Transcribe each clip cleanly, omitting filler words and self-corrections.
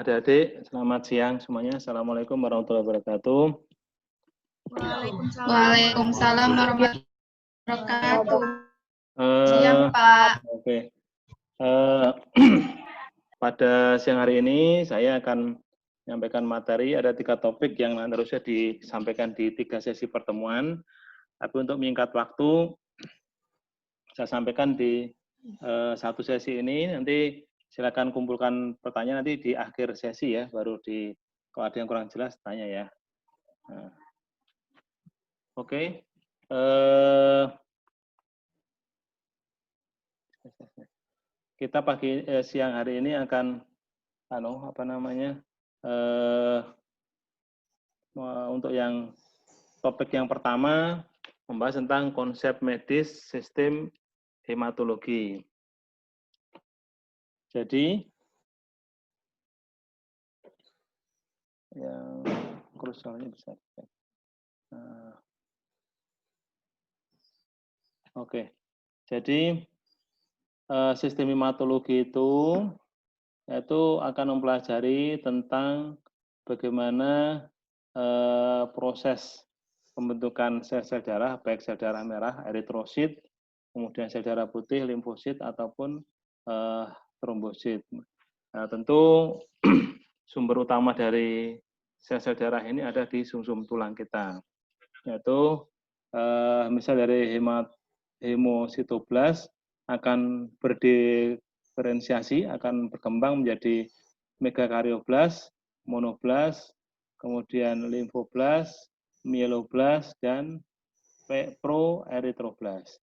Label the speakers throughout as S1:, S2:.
S1: adik-adik, selamat siang semuanya. Assalamualaikum warahmatullahi wabarakatuh.
S2: Waalaikumsalam warahmatullahi wabarakatuh. Siang, Pak.
S1: Oke. Pada siang hari ini saya akan menyampaikan materi, ada 3 topik yang harusnya disampaikan di 3 sesi pertemuan. Tapi untuk menyingkat waktu, saya sampaikan di 1 sesi ini. Nanti silakan kumpulkan pertanyaan nanti di akhir sesi ya, baru kalau ada yang kurang jelas tanya ya. Nah. Oke. Kita siang hari ini akan untuk yang topik yang pertama membahas tentang konsep medis sistem hematologi. Jadi yang krusialnya bisa. Oke. Jadi sistem hematologi itu akan mempelajari tentang bagaimana proses pembentukan sel-sel darah, baik sel darah merah, eritrosit, kemudian sel darah putih, limfosit, ataupun trombosit. Nah, tentu sumber utama dari sel-sel darah ini ada di sumsum tulang kita, yaitu misal dari hemositoblas akan berdiferensiasi, akan berkembang menjadi megakarioblas, monoblas, kemudian limfoblas, myeloblas, dan proeritroblas.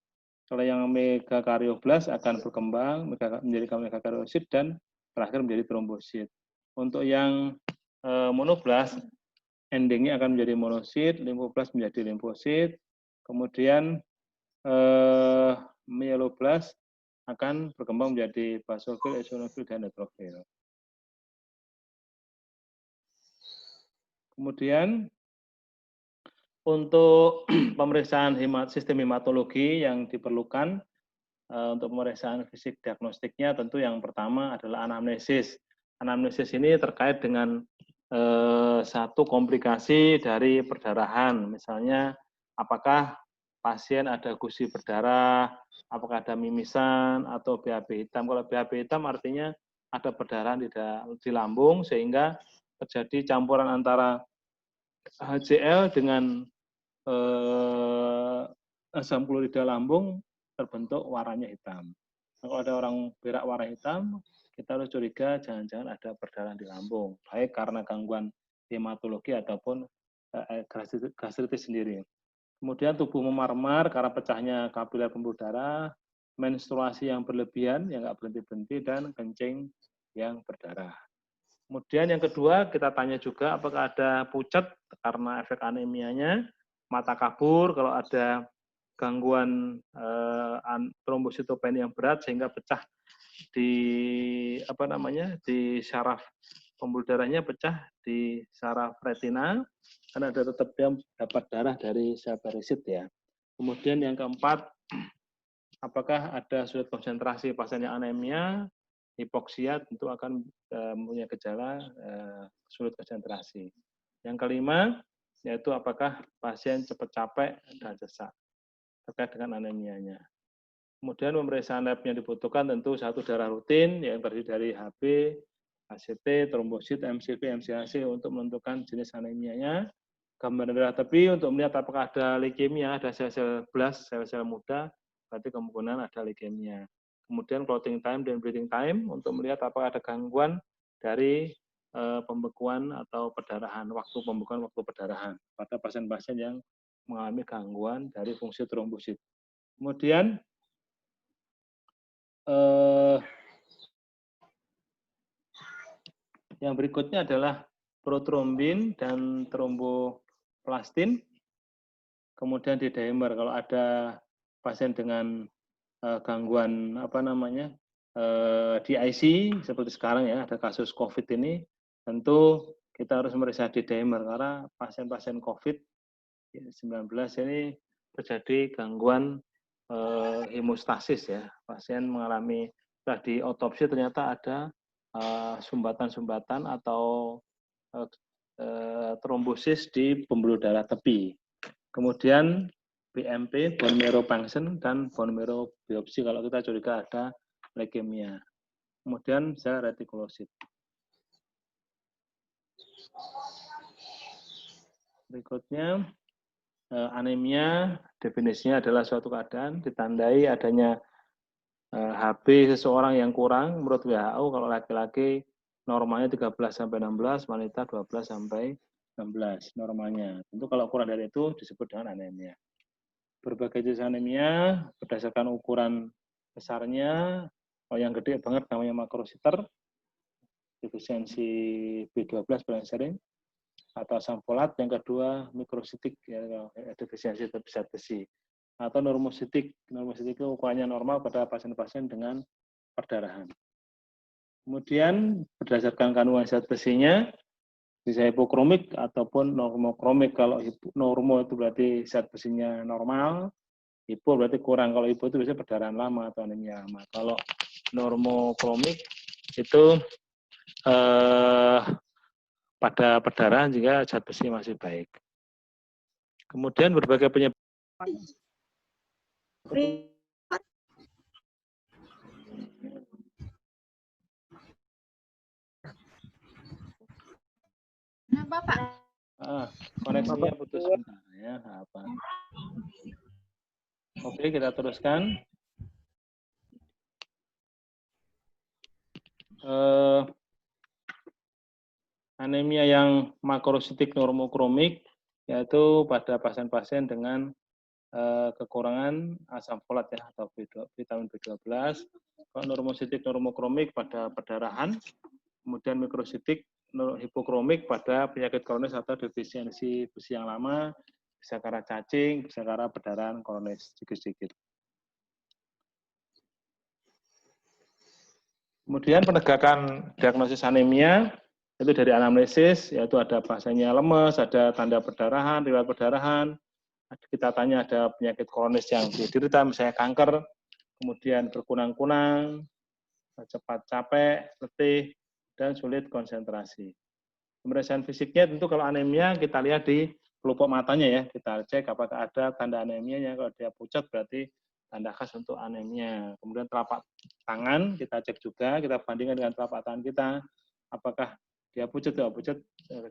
S1: Kalau yang megakarioblas akan berkembang menjadi megakariosit dan terakhir menjadi trombosit. Untuk yang monoblas, endingnya akan menjadi monosit, limfoblas menjadi limfosit, kemudian myeloblas akan berkembang menjadi basofil, eosinofil, dan neutrofil. Kemudian untuk pemeriksaan sistem hematologi yang diperlukan untuk pemeriksaan fisik diagnostiknya, tentu yang pertama adalah anamnesis. Anamnesis ini terkait dengan satu komplikasi dari perdarahan, misalnya apakah pasien ada gusi berdarah, apakah ada mimisan atau BAB hitam. Kalau BAB hitam artinya ada perdarahan di lambung sehingga terjadi campuran antara HCl dengan asam klorida lambung, terbentuk warnanya hitam. Nah, kalau ada orang berak warna hitam, kita harus curiga jangan-jangan ada perdarahan di lambung, baik karena gangguan hematologi ataupun gastritis sendiri. Kemudian tubuh memar-mar karena pecahnya kapiler pembuluh darah, menstruasi yang berlebihan, yang nggak berhenti-berhenti, dan kencing yang berdarah. Kemudian yang kedua, kita tanya juga apakah ada pucat karena efek anemianya, mata kabur, kalau ada gangguan trombositopenia yang berat sehingga pecah di syaraf pembuluh darahnya, pecah di syaraf retina, karena ada tetap dia dapat darah dari sel perisit ya. Kemudian yang keempat, apakah ada sulit konsentrasi pasien yang anemia, hipoksia, tentu akan mempunyai gejala sulit konsentrasi. Yang kelima, yaitu apakah pasien cepat capek dan sesak terkait dengan anemianya. Kemudian pemeriksaan labnya dibutuhkan tentu satu darah rutin yang terdiri dari HB, HCT, trombosit, MCV, MCAC untuk menentukan jenis anemianya. Gambar darah tepi untuk melihat apakah ada leukemia, ada sel-sel blast, sel-sel muda, berarti kemungkinan ada leukemia. Kemudian clotting time dan bleeding time untuk melihat apakah ada gangguan dari pembekuan atau perdarahan, waktu pembekuan, waktu perdarahan pada pasien-pasien yang mengalami gangguan dari fungsi trombosit. Kemudian yang berikutnya adalah protrombin dan tromboplastin. Kemudian di dimer kalau ada pasien dengan gangguan DIC seperti sekarang ya, ada kasus COVID ini, tentu kita harus memeriksa di dimer karena pasien-pasien COVID-19 ini terjadi gangguan hemostasis ya. Pasien mengalami setelah diotopsi ternyata ada sumbatan-sumbatan atau trombosis di pembuluh darah tepi. Kemudian BMP, bone marrow function, dan bone marrow biopsi kalau kita curiga ada leukemia. Kemudian sel retikulosit. Berikutnya, anemia definisinya adalah suatu keadaan ditandai adanya HB seseorang yang kurang menurut WHO. Kalau laki-laki normalnya 13-16, wanita 12-16 normalnya. Tentu kalau kurang dari itu disebut dengan anemia. Berbagai jenis anemia berdasarkan ukuran besarnya. Kalau yang gede banget namanya makrositer, defisiensi B12 paling sering, atau asam folat. Yang kedua mikrositik, ya, defisiensi zat besi, atau normositik. Normositik itu ukurannya normal pada pasien-pasien dengan perdarahan. Kemudian berdasarkan kandungan zat besinya bisa hipokromik ataupun normokromik. Kalau normo itu berarti zat besinya normal, hipo berarti kurang. Kalau hipo itu biasanya perdarahan lama atau anemia lama. Kalau normokromik itu pada perdarahan jika zat besi masih baik. Kemudian berbagai penyebab
S2: Kenapa, Pak?
S1: Koneksinya putus sebentar ya. Apa? Oke, kita teruskan. Anemia yang makrositik normokromik yaitu pada pasien-pasien dengan kekurangan asam folat ya atau vitamin B12. Kalau normositik normokromik pada perdarahan, kemudian mikrositik hipokromik pada penyakit kronis atau defisiensi besi yang lama, bisa karena cacing, bisa karena perdarahan kronis sedikit-sedikit. Kemudian penegakan diagnosis anemia itu dari anamnesis, yaitu ada pasiennya lemes, ada tanda perdarahan, riwayat perdarahan. Kita tanya ada penyakit kronis yang diderita, misalnya kanker, kemudian berkunang-kunang, cepat capek, letih, dan sulit konsentrasi. Pemeriksaan fisiknya tentu kalau anemia kita lihat di kelopak matanya ya, kita cek apakah ada tanda anemianya. Kalau dia pucat berarti tanda khas untuk anemia. Kemudian telapak tangan kita cek juga, kita bandingkan dengan telapak tangan kita, apakah dia pucat atau pucat,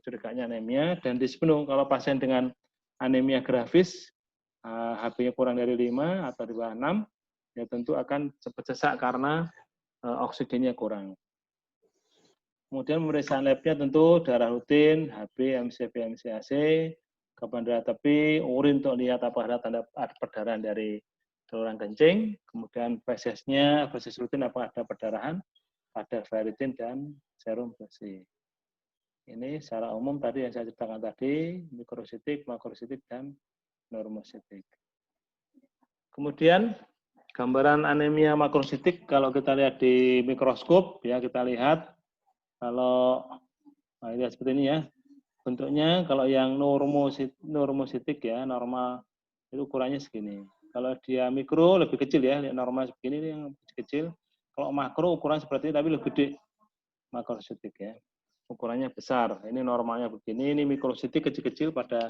S1: curiganya anemia. Dan di sepenuh kalau pasien dengan anemia grafis, HB-nya kurang dari 5 atau di bawah 6, ya tentu akan cepat sesak karena oksigennya kurang. Kemudian pemeriksaan labnya tentu darah rutin, HB, MC, BMC, AC, kapan darah tepi, urin untuk lihat apakah ada tanda perdarahan dari saluran kencing, kemudian fesesnya, feses rutin apakah ada perdarahan pada ferritin dan serum besi. Ini secara umum tadi yang saya ceritakan tadi, mikrositik, makrositik, dan normositik. Kemudian gambaran anemia makrositik kalau kita lihat di mikroskop ya kita lihat kalau lihat seperti ini ya bentuknya. Kalau yang normositik ya normal itu ukurannya segini. Kalau dia mikro lebih kecil ya, normal begini ini yang kecil. Kalau makro ukuran seperti ini tapi lebih gede makrositik ya. Ukurannya besar. Ini normalnya begini. Ini mikrositik kecil-kecil pada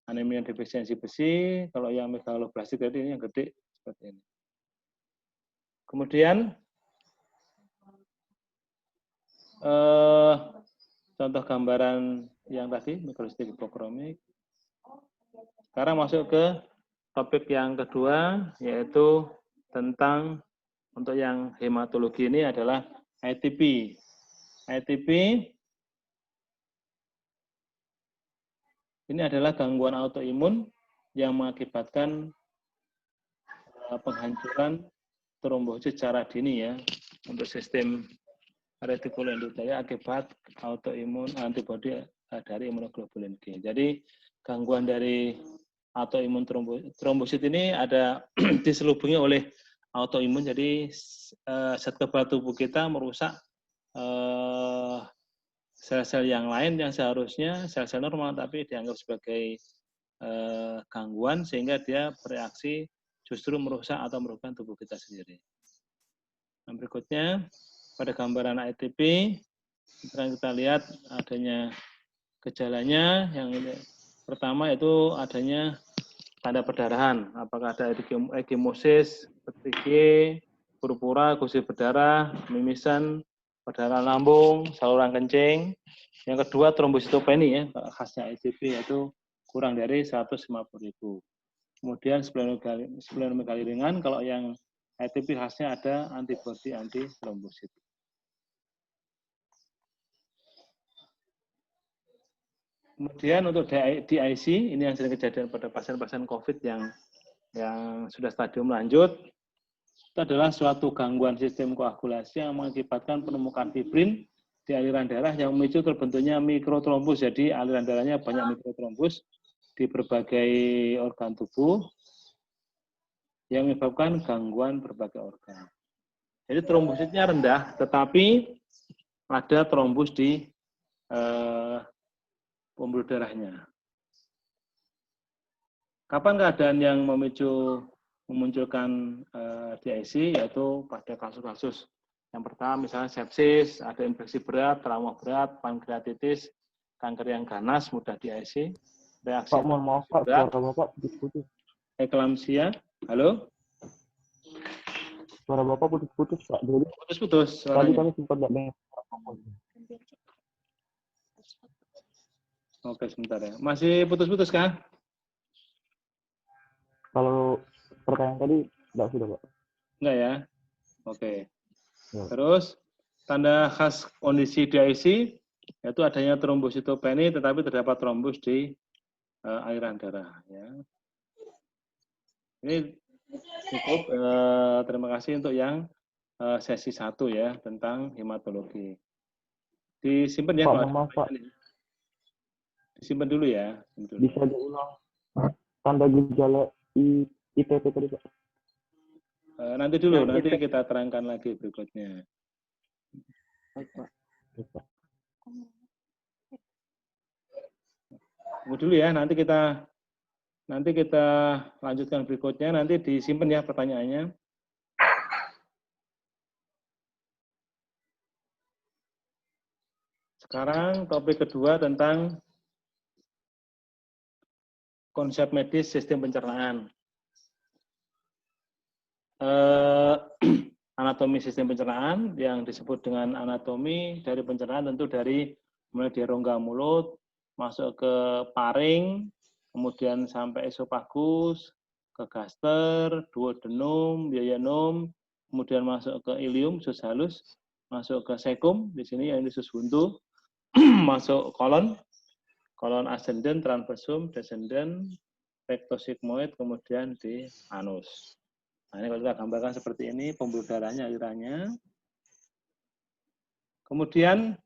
S1: anemia defisiensi besi. Kalau yang megaloblastik tadi ini yang gede seperti ini. Kemudian contoh gambaran yang tadi mikrositik hipokromik. Sekarang masuk ke topik yang kedua, yaitu tentang untuk yang hematologi ini adalah ITP. ITP ini adalah gangguan autoimun yang mengakibatkan penghancuran trombosit secara dini ya untuk sistem retikuloendotelnya akibat autoimun antibodi dari imunoglobulin G. Jadi gangguan dari autoimun trombosit ini ada diselubungi oleh autoimun. Jadi zat kebal tubuh kita merusak sel-sel yang lain yang seharusnya sel-sel normal tapi dianggap sebagai gangguan sehingga dia bereaksi justru merusak atau merugikan tubuh kita sendiri. Nah, berikutnya pada gambaran ATP, sekarang kita lihat adanya gejalanya. Yang pertama itu adanya tanda perdarahan. Apakah ada ekimosis, petrigi, purpura, gusi berdarah, mimisan, perdarahan lambung, saluran kencing. Yang kedua trombositopeni ya, khasnya ATP yaitu kurang dari 150.000. Kemudian splenomegali ringan, kalau yang ATP khasnya ada antibodi anti trombosit. Kemudian untuk DIC, ini yang sering kejadian pada pasien-pasien COVID yang sudah stadium lanjut, itu adalah suatu gangguan sistem koagulasi yang mengakibatkan penumpukan fibrin di aliran darah yang memicu terbentuknya mikrotrombus. Jadi aliran darahnya banyak mikrotrombus di berbagai organ tubuh yang menyebabkan gangguan berbagai organ. Jadi trombositnya rendah, tetapi ada trombus di pembuluh darahnya. Kapan keadaan yang memunculkan DIC, yaitu pada kasus-kasus yang pertama misalnya sepsis, ada infeksi berat, trauma berat, pankreatitis, kanker yang ganas, mudah DIC, reaksi
S3: Pak, mohon maaf Pak,
S1: berat,
S3: suara Bapak putus-putus.
S1: eklamsia, halo?
S3: Suara Bapak putus-putus Pak. Jadi
S1: Putus-putus
S3: tadi
S1: suaranya.
S3: kami sempat nggak dengar.
S1: Oke, sebentar ya. Masih putus-putus kan?
S3: Kalau pertanyaan tadi nggak sudah Pak.
S1: Enggak ya? Oke.
S3: Ya.
S1: Terus tanda khas kondisi DIC yaitu adanya trombositopeni tetapi terdapat trombus di aliran darah. Ya. Ini cukup. Terima kasih untuk yang sesi 1 ya tentang hematologi. Disimpan ya.
S3: Pak,
S1: Kalau
S3: mohon maaf Pak.
S1: Disimpan dulu ya.
S3: Bisa diulang tanda gejala ITP tadi Pak.
S1: Nanti dulu, nanti kita terangkan lagi berikutnya.
S3: Baik Pak.
S1: Tunggu dulu ya, nanti kita lanjutkan berikutnya, nanti disimpan ya pertanyaannya. Sekarang topik kedua tentang konsep medis sistem pencernaan. Anatomi sistem pencernaan yang disebut dengan anatomi dari pencernaan tentu dari mulai dari rongga mulut, masuk ke paring, kemudian sampai esofagus, ke gaster, duodenum, duodenum, kemudian masuk ke ilium, usus halus, masuk ke sekum, di sini yang usus buntu, masuk kolon ascendent, transversum, descendent, rectosigmoid, kemudian di anus. Nah, ini kalau kita gambarkan seperti ini, pembuluh darahnya, alirannya. Kemudian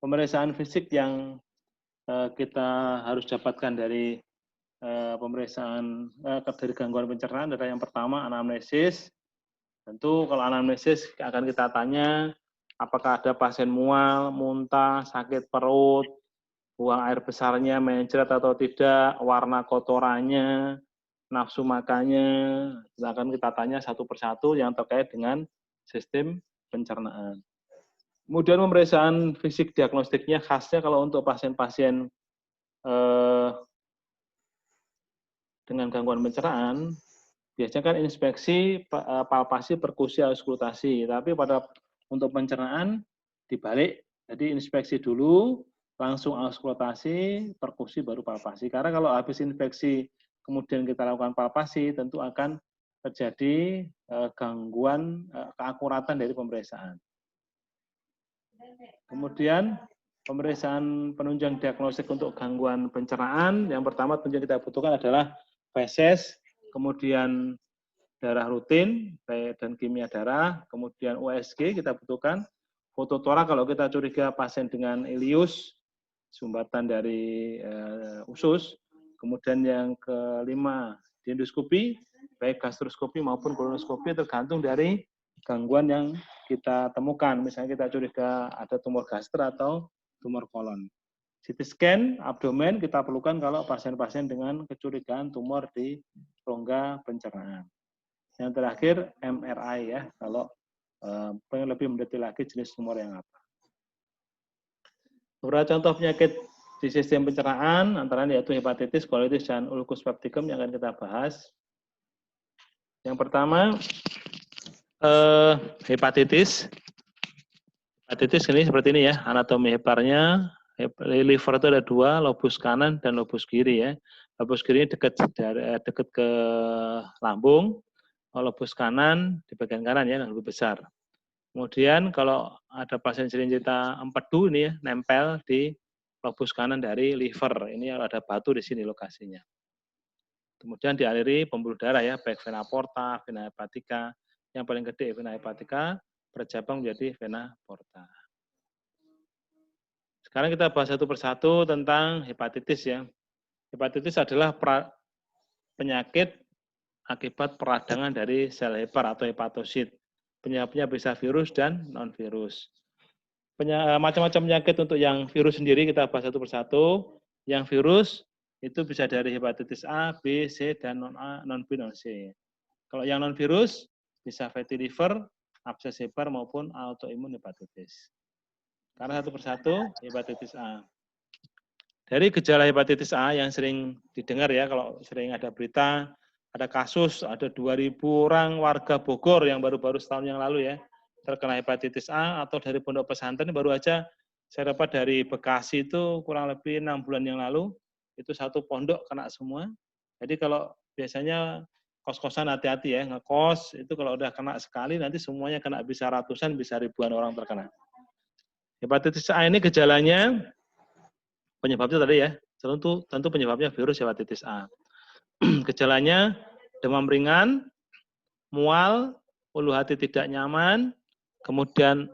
S1: pemeriksaan fisik yang kita harus dapatkan dari pemeriksaan dari gangguan pencernaan adalah yang pertama anamnesis. Tentu kalau anamnesis akan kita tanya apakah ada pasien mual, muntah, sakit perut, buang air besarnya mencret atau tidak, warna kotorannya, nafsu makannya, akan kita tanya satu persatu yang terkait dengan sistem pencernaan. Kemudian pemeriksaan fisik diagnostiknya khasnya kalau untuk pasien-pasien dengan gangguan pencernaan, biasanya kan inspeksi, palpasi, perkusi, auskultasi. Tapi untuk pencernaan dibalik, jadi inspeksi dulu, langsung auskultasi, perkusi, baru palpasi. Karena kalau habis inspeksi, kemudian kita lakukan palpasi, tentu akan terjadi gangguan keakuratan dari pemeriksaan. Kemudian pemeriksaan penunjang diagnostik untuk gangguan pencernaan, yang pertama tentu kita butuhkan adalah feses, kemudian darah rutin dan kimia darah, kemudian USG kita butuhkan, foto torak kalau kita curiga pasien dengan ileus, sumbatan dari usus, kemudian yang kelima endoskopi, baik gastroskopi maupun kolonoskopi tergantung dari gangguan yang kita temukan. Misalnya kita curiga ada tumor gaster atau tumor kolon. CT scan abdomen kita perlukan kalau pasien-pasien dengan kecurigaan tumor di rongga pencernaan. Yang terakhir MRI ya, kalau pengen lebih mendetil lagi jenis tumor yang apa. Beberapa contoh penyakit di sistem pencernaan antara yaitu hepatitis, kolitis, dan ulcus pepticum yang akan kita bahas. Yang pertama hepatitis. Hepatitis ini seperti ini ya, anatomi heparnya. Liver itu ada dua, lobus kanan dan lobus kiri ya. Lobus kiri dekat ke lambung, lobus kanan di bagian kanan ya, lebih besar. Kemudian kalau ada pasien cerita empedu ini ya, nempel di lobus kanan dari liver. Ini ada batu di sini lokasinya. Kemudian dialiri pembuluh darah ya, baik vena porta, vena hepatica. Yang paling gede vena hepatica, bercabang menjadi vena porta. Sekarang kita bahas satu persatu tentang hepatitis ya. Hepatitis adalah penyakit akibat peradangan dari sel hepar atau hepatosit. Penyebabnya bisa virus dan non-virus. Macam-macam penyakit untuk yang virus sendiri kita bahas satu persatu. Yang virus itu bisa dari hepatitis A, B, C, dan non-A, non-B, non-C. Kalau yang non-virus bisa fatty liver, abses hepar maupun autoimun hepatitis. Karena satu persatu hepatitis A. Dari gejala hepatitis A yang sering didengar ya, kalau sering ada berita, ada kasus, ada 2.000 orang warga Bogor yang baru-baru setahun yang lalu ya, terkena hepatitis A, atau dari pondok pesantren baru aja, saya dapat dari Bekasi itu kurang lebih 6 bulan yang lalu, itu satu pondok kena semua. Jadi kalau biasanya kos-kosan hati-hati ya, ngekos, itu kalau udah kena sekali, nanti semuanya kena, bisa ratusan, bisa ribuan orang terkena. Hepatitis A ini gejalanya, penyebabnya tadi ya, tentu penyebabnya virus hepatitis A. Gejalanya demam ringan, mual, ulu hati tidak nyaman, kemudian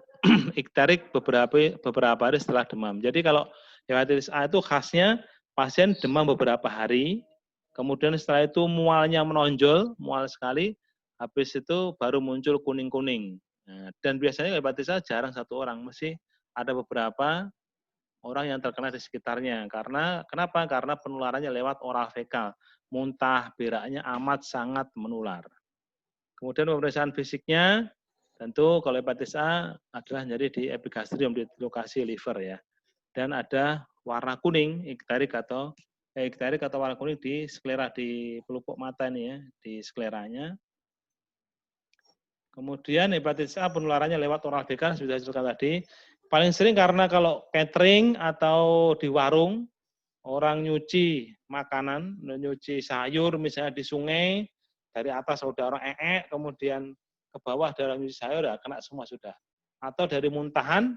S1: ikterik beberapa hari setelah demam. Jadi kalau hepatitis A itu khasnya pasien demam beberapa hari, kemudian setelah itu mualnya menonjol, mual sekali, habis itu baru muncul kuning-kuning. Nah, dan biasanya hepatitis A jarang satu orang, mesti ada beberapa orang yang terkena di sekitarnya. Kenapa? Karena penularannya lewat oral fekal. Muntah, beraknya amat sangat menular. Kemudian pemeriksaan fisiknya, tentu kalau hepatitis A adalah nyeri di epigastrium, di lokasi liver ya. Dan ada warna kuning, ikterik atau warna kuning di sklera, di pelupuk mata ini ya, di skleranya. Kemudian hepatitis A penularannya lewat oral fekal, sudah disebutkan tadi. Paling sering karena kalau catering atau di warung, orang nyuci makanan, nyuci sayur misalnya di sungai, dari atas udah orang kemudian ke bawah ada orang nyuci sayur, ya kena semua sudah. Atau dari muntahan,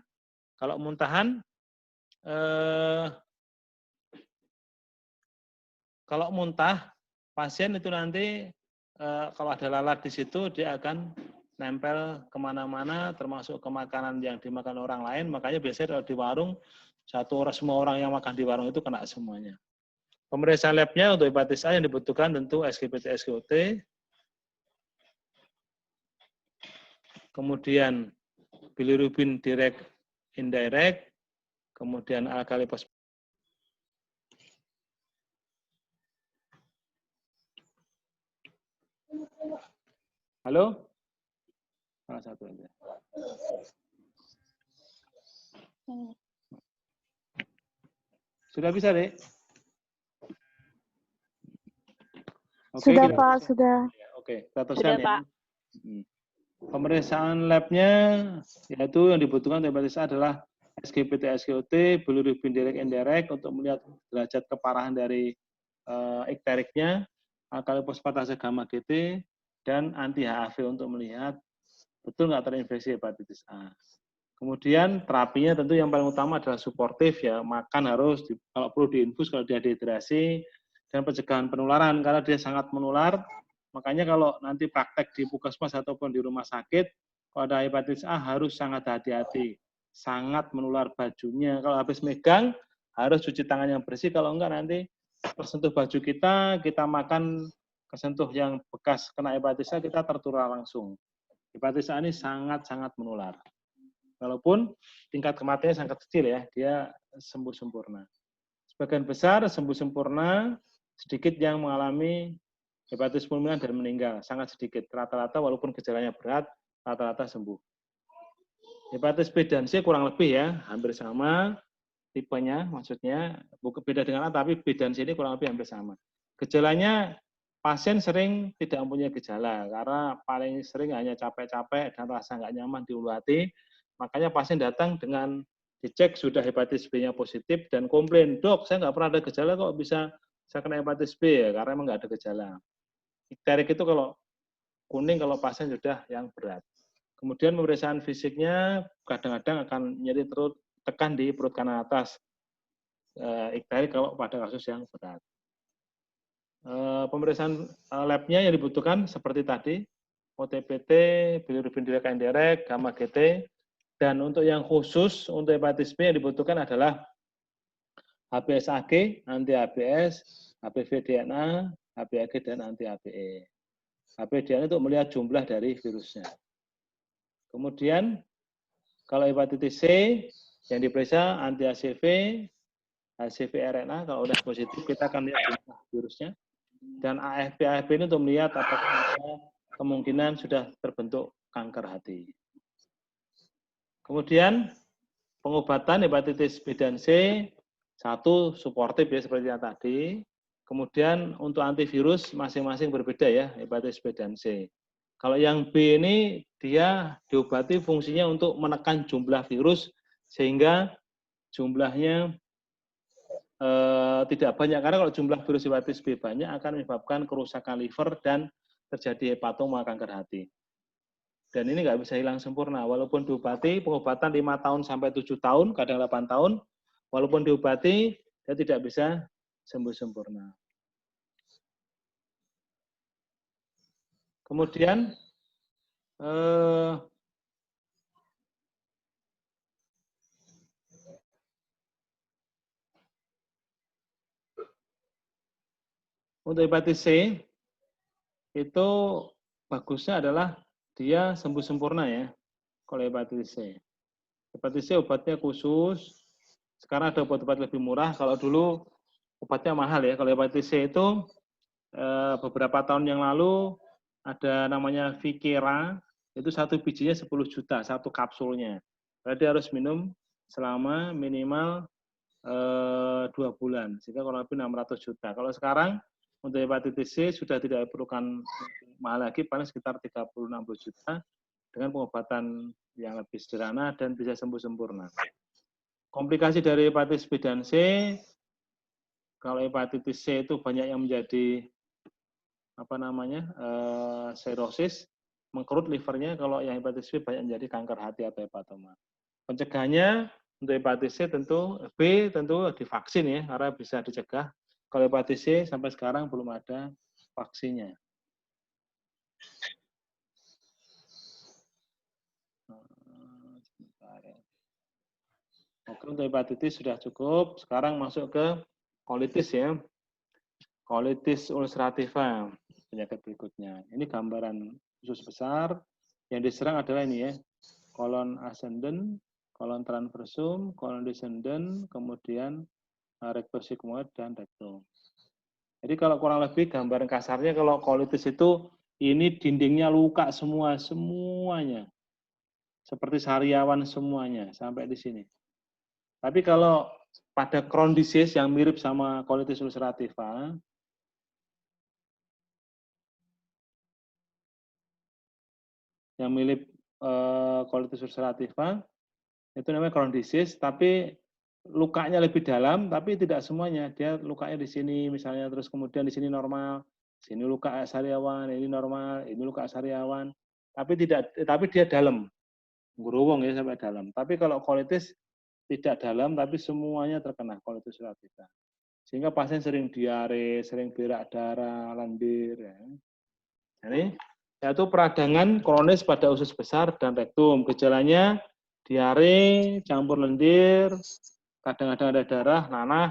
S1: kalau muntahan, kalau muntah, pasien itu nanti kalau ada lalat di situ, dia akan nempel kemana-mana, termasuk ke makanan yang dimakan orang lain. Makanya biasanya kalau di warung, semua orang yang makan di warung itu kena semuanya. Pemeriksaan labnya untuk hepatitis A yang dibutuhkan tentu SGPT-SGOT, kemudian bilirubin direct indirect, kemudian alkali fosfat. Halo? Salah satu aja. Sudah bisa, Dek? Oke,
S4: sudah, Pak, sudah.
S1: Oke, kita teruskan ya. Pak. Pemeriksaan labnya, yaitu yang dibutuhkan untuk hepatitis A adalah SGPT-SGOT, bilirubin direct indirect untuk melihat derajat keparahan dari ikteriknya, alkali fosfatase gamma GT, dan anti HAV untuk melihat betul nggak terinfeksi hepatitis A. Kemudian terapinya tentu yang paling utama adalah suportif ya, makan harus, kalau perlu diinfus kalau dia dehidrasi, dan pencegahan penularan karena dia sangat menular. Makanya kalau nanti praktek di puskesmas ataupun di rumah sakit, kalau ada hepatitis A harus sangat hati-hati, sangat menular bajunya. Kalau habis megang harus cuci tangan yang bersih, kalau enggak nanti tersentuh baju kita makan kesentuh yang bekas kena hepatitis A, kita tertular langsung. Hepatitis A ini sangat-sangat menular. Walaupun tingkat kematiannya sangat kecil ya, dia sembuh sempurna. Sebagian besar sembuh sempurna, sedikit yang mengalami hepatitis fulminan dan meninggal, sangat sedikit. Rata-rata walaupun gejalanya berat, rata-rata sembuh. Hepatitis B dan C kurang lebih ya, hampir sama tipenya, maksudnya bukan beda dengan A, tapi B dan C ini kurang lebih hampir sama. Gejalanya, pasien sering tidak mempunyai gejala, karena paling sering hanya capek-capek dan rasa nggak nyaman di ulu hati, makanya pasien datang dengan dicek sudah hepatitis B-nya positif dan komplain, dok saya nggak pernah ada gejala kok bisa saya kena hepatitis B ya, karena emang nggak ada gejala. Ikterik itu kalau kuning kalau pasien sudah yang berat. Kemudian pemeriksaan fisiknya kadang-kadang akan nyeri terus tekan di perut kanan atas. Ikterik kalau pada kasus yang berat. Pemeriksaan labnya yang dibutuhkan seperti tadi, OTPT, bilirubin indirect, gamma GT, dan untuk yang khusus untuk hepatitis B yang dibutuhkan adalah HBsAg, anti-ABS, HBV-DNA, HBAg, dan anti-ABE. HBV-DNA untuk melihat jumlah dari virusnya. Kemudian, kalau hepatitis C, yang diperiksa anti-HCV, HCV-RNA, kalau sudah positif, kita akan lihat jumlah virusnya. Dan AFP ini untuk melihat apakah ada kemungkinan sudah terbentuk kanker hati. Kemudian, pengobatan hepatitis B dan C, satu suportif ya seperti yang tadi. Kemudian untuk antivirus masing-masing berbeda ya, hepatitis B dan C. Kalau yang B ini dia diobati fungsinya untuk menekan jumlah virus sehingga jumlahnya tidak banyak. Karena kalau jumlah virus hepatitis B banyak akan menyebabkan kerusakan liver dan terjadi hepatoma kanker hati. Dan ini nggak bisa hilang sempurna. Walaupun diobati pengobatan 5 tahun sampai 7 tahun, kadang 8 tahun, walaupun diobati dia tidak bisa sembuh sempurna. Kemudian untuk hepatitis C itu bagusnya adalah dia sembuh sempurna ya kalau hepatitis C. Hepatitis C obatnya khusus. Sekarang ada obat-obat lebih murah. Kalau dulu obatnya mahal ya. Kalau hepatitis C itu beberapa tahun yang lalu ada namanya Viekira, itu satu bijinya 10 juta, satu kapsulnya. Berarti harus minum selama minimal 2 bulan, sehingga kurang lebih 600 juta. Kalau sekarang untuk hepatitis C sudah tidak diperlukan mahal lagi, paling sekitar 30-60 juta dengan pengobatan yang lebih sederhana dan bisa sembuh sempurna. Komplikasi dari hepatitis B dan C, kalau hepatitis C itu banyak yang menjadi serosis, mengkerut livernya. Kalau yang hepatitis B banyak menjadi kanker hati atau hepatoma. Pencegahannya untuk hepatitis C tentu divaksin ya, karena bisa dicegah. Kalau hepatitis C sampai sekarang belum ada vaksinnya. Oke, untuk hepatitis sudah cukup. Sekarang masuk ke kolitis ya. Kolitis ulcerativa, penyakit berikutnya. Ini gambaran usus besar. Yang diserang adalah ini ya, kolon ascendent, kolon transversum, kolon descendent, kemudian rectus sigmoid dan rectum. Jadi kalau kurang lebih gambaran kasarnya kalau kolitis itu ini dindingnya luka semuanya. Seperti sariawan semuanya sampai di sini. Tapi kalau pada Crohn disease yang mirip sama kolitis ulcerativa, yang mirip kolitis ulcerativa, itu namanya Crohn disease, tapi lukanya lebih dalam, tapi tidak semuanya. Dia lukanya di sini misalnya, terus kemudian di sini normal, sini luka sariawan, ini normal, ini luka sariawan, tapi dia dalam, gerowong ya sampai dalam. Tapi kalau kolitis tidak dalam, tapi semuanya terkena kolitis ulcerativa. Sehingga pasien sering diare, sering berak darah, lendir. Ya. Jadi, yaitu peradangan kronis pada usus besar dan rektum. Gejalanya diare, campur lendir, kadang-kadang ada darah, nanah,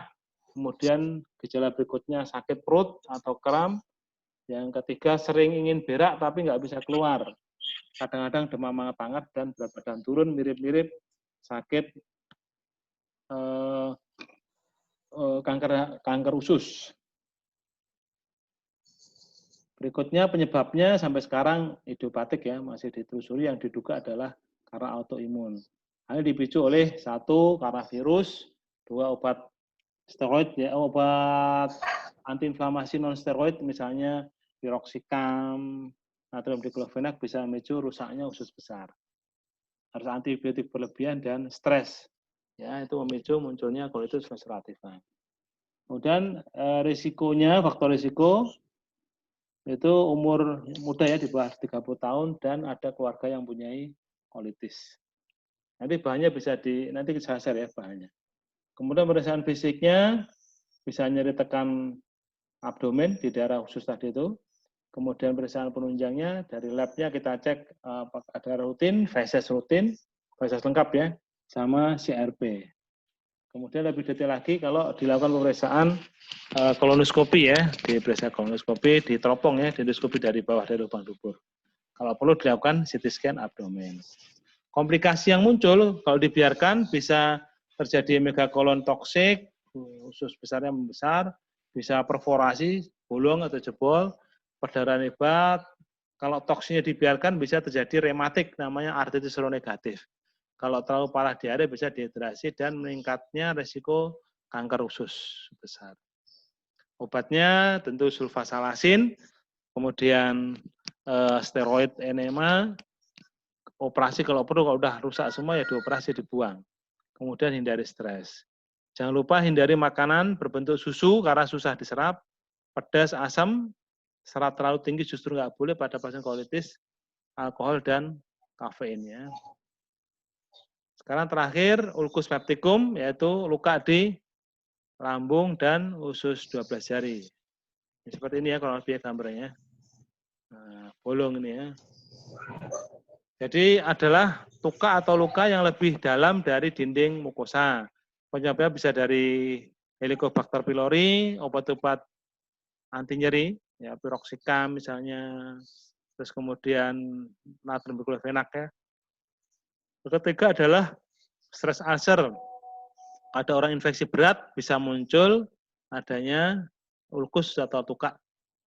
S1: kemudian gejala berikutnya sakit perut atau kram. Yang ketiga sering ingin berak tapi nggak bisa keluar. Kadang-kadang demam hangat dan berat badan turun, mirip-mirip sakit kanker usus. Berikutnya penyebabnya sampai sekarang idiopatik ya, masih ditelusuri, yang diduga adalah karena autoimun. Ini dipicu oleh satu karena virus, dua obat steroid ya, obat antiinflamasi non steroid misalnya piroxicam, natrium diklofenak bisa memicu rusaknya usus besar. Harus antibiotik berlebihan dan stres. Ya, itu memicu munculnya colitis ulcerativa. Kemudian risikonya, faktor risiko itu umur muda ya di bawah 30 tahun dan ada keluarga yang mempunyai colitis. Nanti bahannya bisa nanti saya share ya bahannya. Kemudian pemeriksaan fisiknya bisa nyeri tekan abdomen di daerah usus tadi itu. Kemudian pemeriksaan penunjangnya dari labnya kita cek ada rutin, feses lengkap ya, sama CRP. Kemudian lebih detail lagi kalau dilakukan pemeriksaan kolonoskopi ya, diperiksa kolonoskopi, diteropong ya, endoskopi dari bawah dari lubang dubur. Kalau perlu dilakukan CT scan abdomen. Komplikasi yang muncul kalau dibiarkan bisa terjadi megakolon toksik, usus besarnya membesar, bisa perforasi, bolong atau jebol, perdarahan hebat. Kalau toksiknya dibiarkan bisa terjadi rematik, namanya artritis seronegatif. Kalau terlalu parah diare bisa dehidrasi dan meningkatnya resiko kanker usus besar. Obatnya tentu sulfasalasin, kemudian steroid enema, operasi kalau perlu, kalau udah rusak semua ya dioperasi dibuang. Kemudian hindari stres. Jangan lupa hindari makanan berbentuk susu karena susah diserap, pedas, asam, serat terlalu tinggi justru nggak boleh pada pasien colitis, alkohol dan kafein ya. Sekarang terakhir ulcus pepticum yaitu luka di lambung dan usus 12 jari. Seperti ini ya kalau lebih gambarnya. Nah, bolong ini ya. Jadi adalah luka atau luka yang lebih dalam dari dinding mukosa. Penyebabnya bisa dari Helicobacter pylori, obat-obat anti nyeri, ya piroxicam misalnya, terus kemudian natrium diklofenak ya. Ketiga adalah stress ulcer. Ada orang infeksi berat bisa muncul adanya ulkus atau luka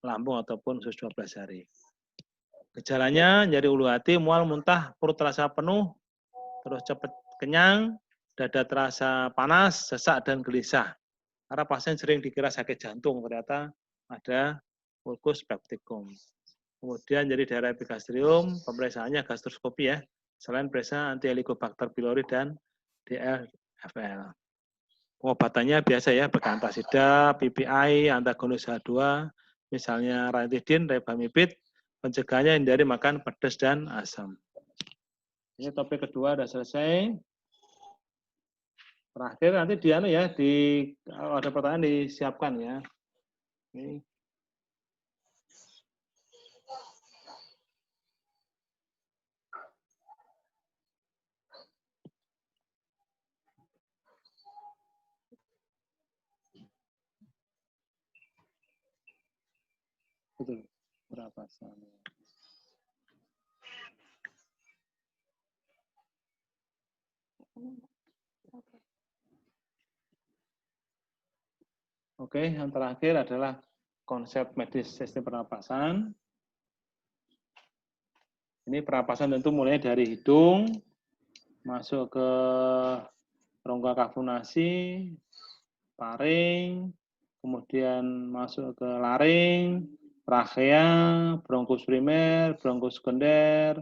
S1: lambung ataupun usus 12 jari. Gejalanya nyeri ulu hati, mual, muntah, perut terasa penuh, terus cepat kenyang, dada terasa panas, sesak dan gelisah. Karena pasien sering dikira sakit jantung, ternyata ada ulcus pepticum. Kemudian jadi daerah epigastrium, pemeriksaannya gastroskopi ya. Selain periksa anti Helicobacter pylori dan DLFL. Pengobatannya biasa ya, bekantasida, PPI, antagonis H2, misalnya ranitidin, ribamibid. Pencegahannya hindari makan pedas dan asam. Ini topik kedua sudah selesai. Terakhir nanti kalau ada pertanyaan disiapkan ya. Ini. Betul. Berapa sama? Oke, yang terakhir adalah konsep medis sistem pernapasan. Ini pernapasan tentu mulai dari hidung, masuk ke rongga kavunasi, paring, kemudian masuk ke laring, trachea, bronkus primer, bronkus sekunder,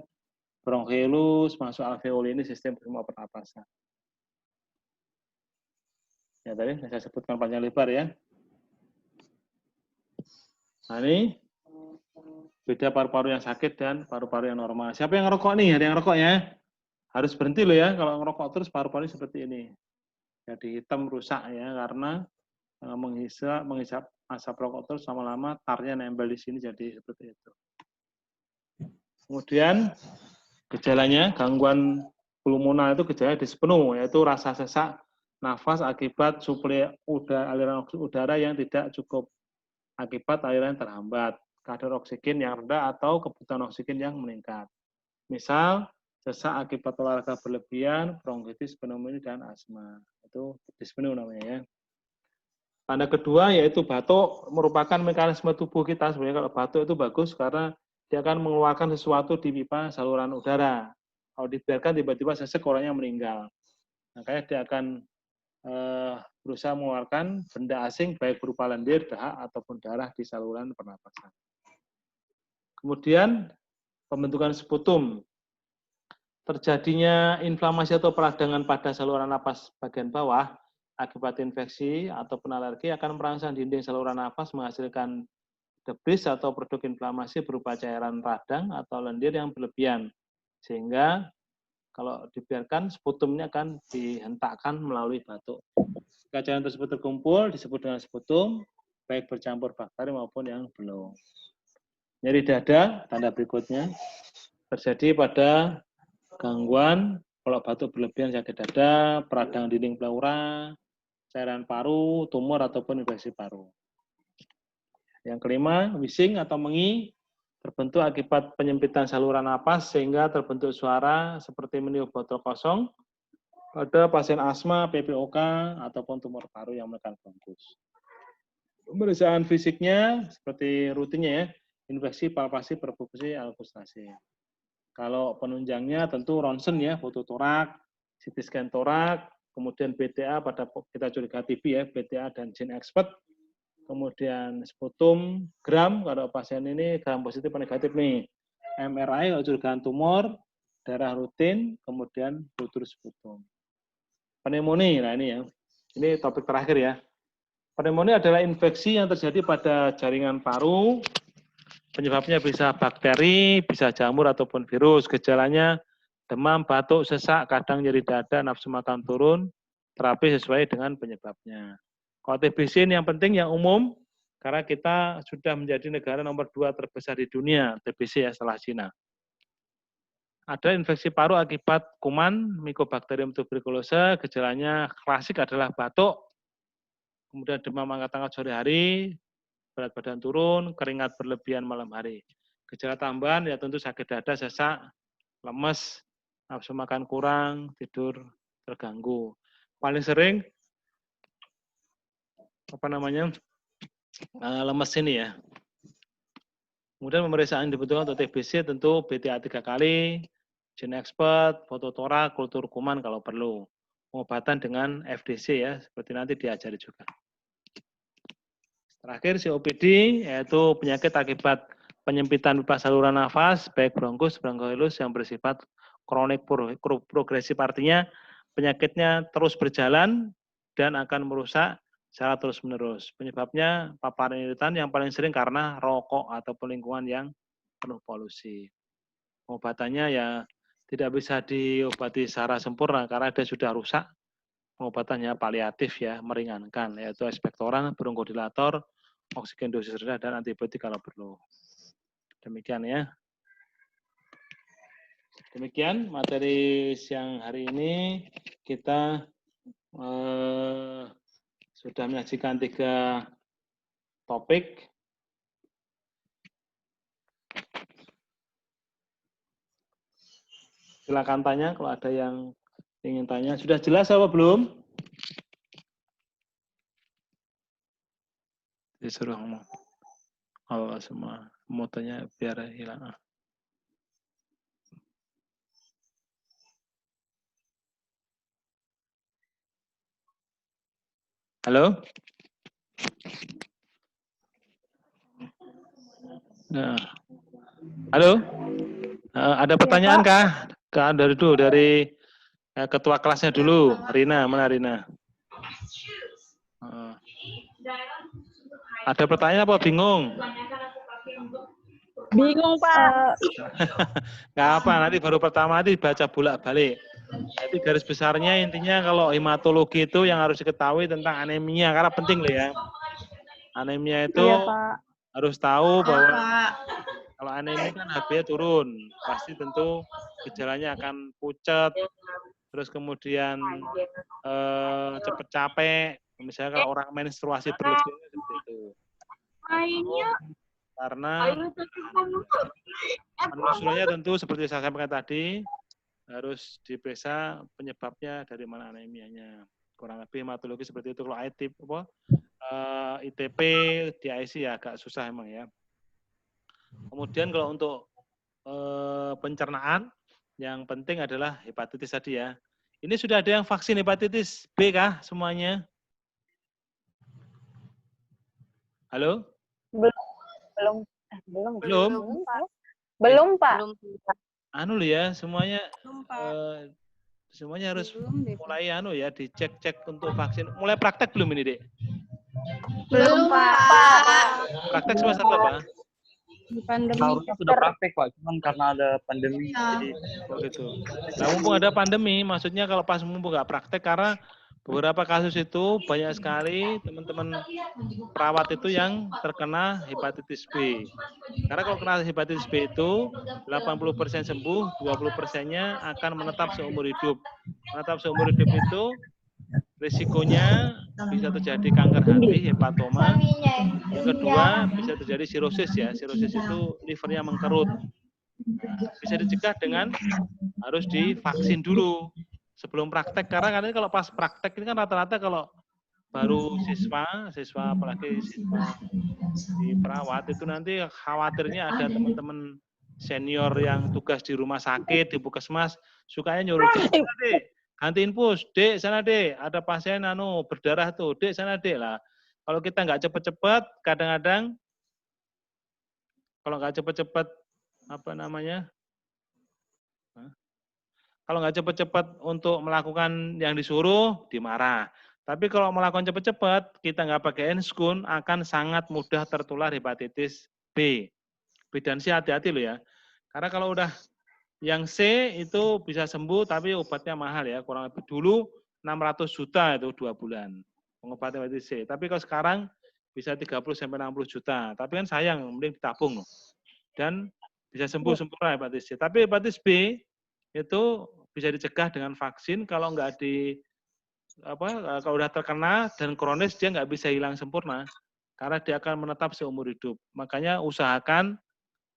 S1: bronchiolus, masuk alveoli, ini sistem semua pernapasan. Ya tadi saya sebutkan panjang lebar ya. Nah ini beda paru-paru yang sakit dan paru-paru yang normal. Siapa yang ngerokok nih? Ada yang ngerokok ya? Harus berhenti loh ya. Kalau ngerokok terus paru-paru seperti ini. Jadi hitam rusak ya karena menghisap asap rokok terus lama-lama tarnya nempel di sini jadi seperti itu. Kemudian gejalanya gangguan pulmonal itu gejala dispneu yaitu rasa sesak nafas akibat suplai aliran udara yang tidak cukup akibat aliran terhambat, kadar oksigen yang rendah atau kebutuhan oksigen yang meningkat. Misal sesak akibat olahraga berlebihan, bronkitis, pneumonia dan asma. Itu dispneu namanya ya. Tanda kedua yaitu batuk merupakan mekanisme tubuh kita. Sebenarnya kalau batuk itu bagus karena dia akan mengeluarkan sesuatu di pipa saluran udara. Kalau dibiarkan tiba-tiba sesek orangnya meninggal. Makanya dia akan berusaha mengeluarkan benda asing baik berupa lendir, dahak ataupun darah di saluran pernapasan. Kemudian pembentukan sputum. Terjadinya inflamasi atau peradangan pada saluran napas bagian bawah akibat infeksi ataupun alergi akan merangsang dinding saluran napas menghasilkan debris atau produk inflamasi berupa cairan radang atau lendir yang berlebihan. Sehingga kalau dibiarkan sputumnya akan dihentakkan melalui batuk. Jika cairan tersebut terkumpul disebut dengan sputum, baik bercampur bakteri maupun yang belum. Nyeri dada, tanda berikutnya, terjadi pada gangguan, kalau batuk berlebihan sakit dada, peradangan dinding pleura, cairan paru, tumor ataupun infeksi paru. Yang kelima, wheezing atau mengi terbentuk akibat penyempitan saluran napas sehingga terbentuk suara seperti meniup botol kosong pada pasien asma, PPOK ataupun tumor paru yang menekan bronkus. Pemeriksaan fisiknya seperti rutinnya ya, infeksi, palpasi, perfusi, auskultasi. Kalau penunjangnya tentu ronsen ya, foto torak, CT scan torak, kemudian BTA pada kita curiga TB ya, BTA dan gene expert, kemudian sputum, gram kalau pasien ini gram positif atau negatif nih, MRI kalau curigaan tumor, darah rutin, kemudian kultur sputum. Pneumonia, nah ini ya, ini topik terakhir ya. Pneumonia adalah infeksi yang terjadi pada jaringan paru. Penyebabnya bisa bakteri, bisa jamur ataupun virus. Gejalanya demam, batuk, sesak, kadang nyeri dada, nafsu makan turun. Terapi sesuai dengan penyebabnya. Kalau TBC ini yang penting, yang umum, karena kita sudah menjadi negara nomor 2 terbesar di dunia, TBC ya setelah Cina. Ada infeksi paru akibat kuman, Mycobacterium tuberculosis. Gejalanya klasik adalah batuk, kemudian demam angkat-angkat sore hari, berat badan turun, keringat berlebihan malam hari. Gejala tambahan ya tentu sakit dada, sesak, lemes, nafsu makan kurang, tidur terganggu. Paling sering lemes ini ya. Kemudian pemeriksaan yang dibutuhkan untuk TBC tentu BTA 3 kali, gene expert, foto torak, kultur kuman kalau perlu. Pengobatan dengan FDC ya, seperti nanti diajari juga. Terakhir COPD yaitu penyakit akibat penyempitan pipa saluran nafas baik bronkus, bronkoilus yang bersifat kronik progresif, artinya penyakitnya terus berjalan dan akan merusak secara terus-menerus. Penyebabnya paparan iritan yang paling sering karena rokok ataupun lingkungan yang penuh polusi. Pengobatannya ya tidak bisa diobati secara sempurna karena dia sudah rusak. Pengobatannya paliatif ya, meringankan, yaitu ekspektoran, bronkodilator, oksigen dosis rendah, dan antibiotik kalau perlu. Demikian ya. Demikian materi siang hari ini. Kita sudah menyajikan 3 topik. Silakan tanya kalau ada yang ingin tanya. Sudah jelas apa belum? Disuruh ngomong. Oh, semua motonya biar hilang. Halo? Nah. Halo? Ada pertanyaan kah? Dari ketua kelasnya dulu, Rina, mana Rina? Ada pertanyaan apa bingung?
S4: Bingung, Pak.
S1: Nggak apa, nanti baru pertama nanti baca bolak-balik. Jadi garis besarnya intinya kalau hematologi itu yang harus diketahui tentang anemia, karena penting loh ya. Anemia itu harus tahu bahwa kalau anemia kan HB turun, pasti tentu gejalanya akan pucat, terus kemudian cepat capek, misalnya kalau orang menstruasi berlebihan seperti itu. Karena penelusurannya tentu seperti saya sampaikan tadi, harus diperiksa penyebabnya dari mana anemianya. Kurang lebih hematologi seperti itu. Kalau ITP, DIC ya agak susah emang ya. Kemudian kalau untuk pencernaan, Yang penting adalah hepatitis tadi ya. Ini sudah ada yang vaksin hepatitis B kah semuanya? Halo?
S4: Belum, Pak.
S1: Anu ya, semuanya semuanya harus mulai dicek-cek untuk vaksin. Mulai praktek belum ini, Dek?
S2: Belum, Pak.
S1: Praktek semester apa?
S3: Harusnya sudah praktek, Pak. Cuman karena ada pandemi, jadi
S1: gitu. Nah, mumpung ada pandemi, maksudnya kalau pas mumpung nggak praktek, karena beberapa kasus itu banyak sekali teman-teman perawat itu yang terkena hepatitis B. Karena kalau kena hepatitis B itu 80% sembuh, 20%-nya akan menetap seumur hidup. Menetap seumur hidup itu risikonya bisa terjadi kanker hati, hepatoma. Yang kedua bisa terjadi sirosis ya. Sirosis itu livernya mengkerut. Nah, bisa dicegah dengan harus divaksin dulu sebelum praktek. Karena kan kalau pas praktek ini kan rata-rata kalau baru siswa apalagi siswa di perawat itu nanti khawatirnya ada teman-teman senior yang tugas di rumah sakit, di puskesmas, sukanya nyuruh, Dek, ganti infus, Dek, sana Dek, ada pasien berdarah tuh, Dek, sana Dek lah. Kalau kita nggak cepet-cepet, kadang-kadang kalau nggak cepet-cepet kalau nggak cepet-cepet untuk melakukan yang disuruh, dimarah. Tapi kalau melakukan cepat-cepat, kita nggak pakai enskun, akan sangat mudah tertular hepatitis B. B dan C hati-hati loh ya. Karena kalau udah yang C itu bisa sembuh, tapi obatnya mahal ya. Kurang lebih dulu 600 juta itu 2 bulan. Pengobatan hepatitis C. Tapi kalau sekarang bisa 30-60 juta. Tapi kan sayang, mending ditabung loh. Dan bisa sembuh sempurna hepatitis C. Tapi hepatitis B itu bisa dicegah dengan vaksin. Kalau nggak kalau udah terkena dan kronis dia nggak bisa hilang sempurna karena dia akan menetap seumur hidup. Makanya usahakan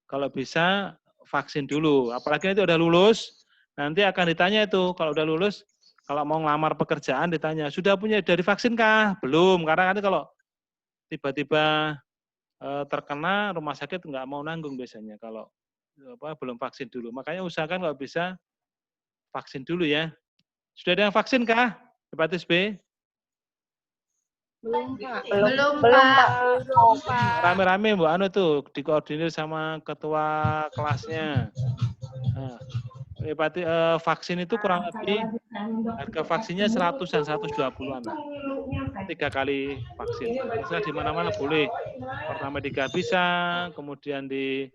S1: kalau bisa vaksin dulu. Apalagi itu udah lulus, nanti akan ditanya itu kalau udah lulus, kalau mau ngelamar pekerjaan ditanya sudah punya dari vaksin kah? Belum, karena nanti kalau tiba-tiba terkena rumah sakit nggak mau nanggung biasanya kalau belum vaksin dulu. Makanya usahakan kalau bisa vaksin dulu ya. Sudah ada yang vaksin kah? Hepatitis B?
S2: Belum, Pak.
S4: Belum, Pak.
S1: Rame-rame Bu Anu tuh dikoordinir sama ketua kelasnya. Nah, vaksin itu kurang lebih harga vaksinnya 100-an, 120-an lah. 3 kali vaksin. Terserah di mana-mana boleh. Pertama di bisa, kemudian di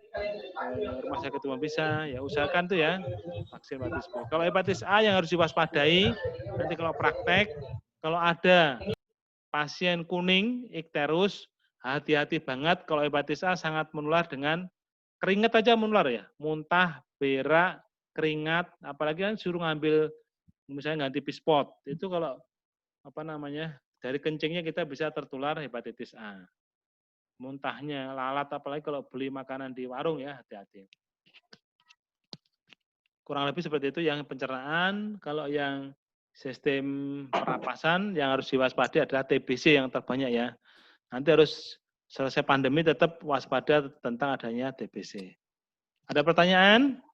S1: rumah sakit umum bisa. Ya usahakan tuh ya vaksin hepatitis B. Kalau hepatitis A yang harus diwaspadai, nanti kalau praktek, kalau ada pasien kuning, ikterus, hati-hati banget kalau hepatitis A sangat menular dengan keringat aja menular ya. Muntah, berak, keringat, apalagi kan suruh ngambil misalnya ganti pispot. Itu kalau dari kencingnya kita bisa tertular hepatitis A. Muntahnya, lalat, apalagi kalau beli makanan di warung ya, hati-hati. Kurang lebih seperti itu yang pencernaan. Kalau yang sistem pernapasan yang harus diwaspadai adalah TBC yang terbanyak ya. Nanti harus selesai pandemi tetap waspada tentang adanya TBC. Ada pertanyaan?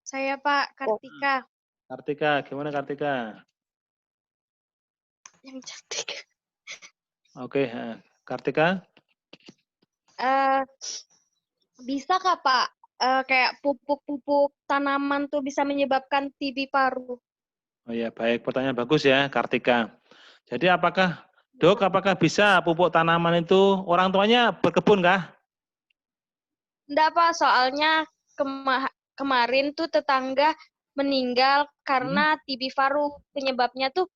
S2: Saya Pak, Kartika.
S1: Kartika, gimana Kartika?
S2: Yang cantik.
S1: Oke, Kartika.
S2: Bisakah Pak, kayak pupuk-pupuk tanaman tuh bisa menyebabkan TB paru?
S1: Oh ya, baik. Pertanyaan bagus ya, Kartika. Jadi apakah bisa pupuk tanaman itu orang tuanya berkebun kah?
S2: Enggak Pak, soalnya kemarin tuh tetangga meninggal karena TB paru. Penyebabnya tuh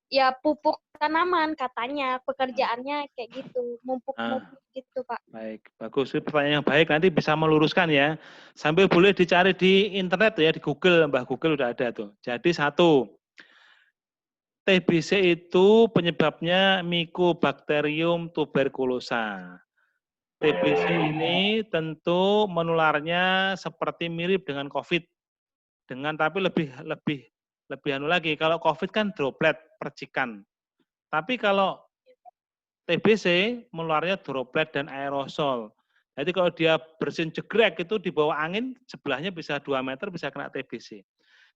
S2: ya pupuk tanaman katanya, pekerjaannya kayak gitu, mumpuk-mumpuk gitu Pak.
S1: Baik, bagus. Pertanyaan yang baik, nanti bisa meluruskan ya. Sambil boleh dicari di internet ya, di Google, Mbah Google udah ada tuh. Jadi satu, TBC itu penyebabnya Mycobacterium tuberculosa. TBC ini tentu menularnya seperti mirip dengan COVID, tapi lebih anu lagi. Kalau COVID kan droplet, percikan. Tapi kalau TBC menularnya droplet dan aerosol. Jadi kalau dia bersin jegrek itu di bawah angin, sebelahnya bisa 2 meter bisa kena TBC.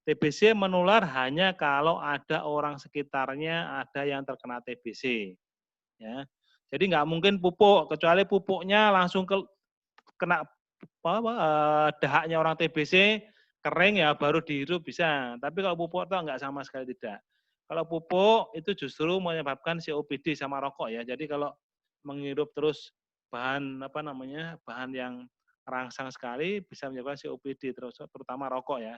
S1: TBC menular hanya kalau ada orang sekitarnya ada yang terkena TBC. Ya. Jadi nggak mungkin pupuk, kecuali pupuknya langsung kena dahaknya orang TBC, kering ya baru dihirup bisa. Tapi kalau pupuk itu nggak, sama sekali tidak. Kalau pupuk itu justru menyebabkan COPD sama rokok ya. Jadi kalau menghirup terus bahan bahan yang rangsang sekali bisa menyebabkan COPD terutama rokok ya.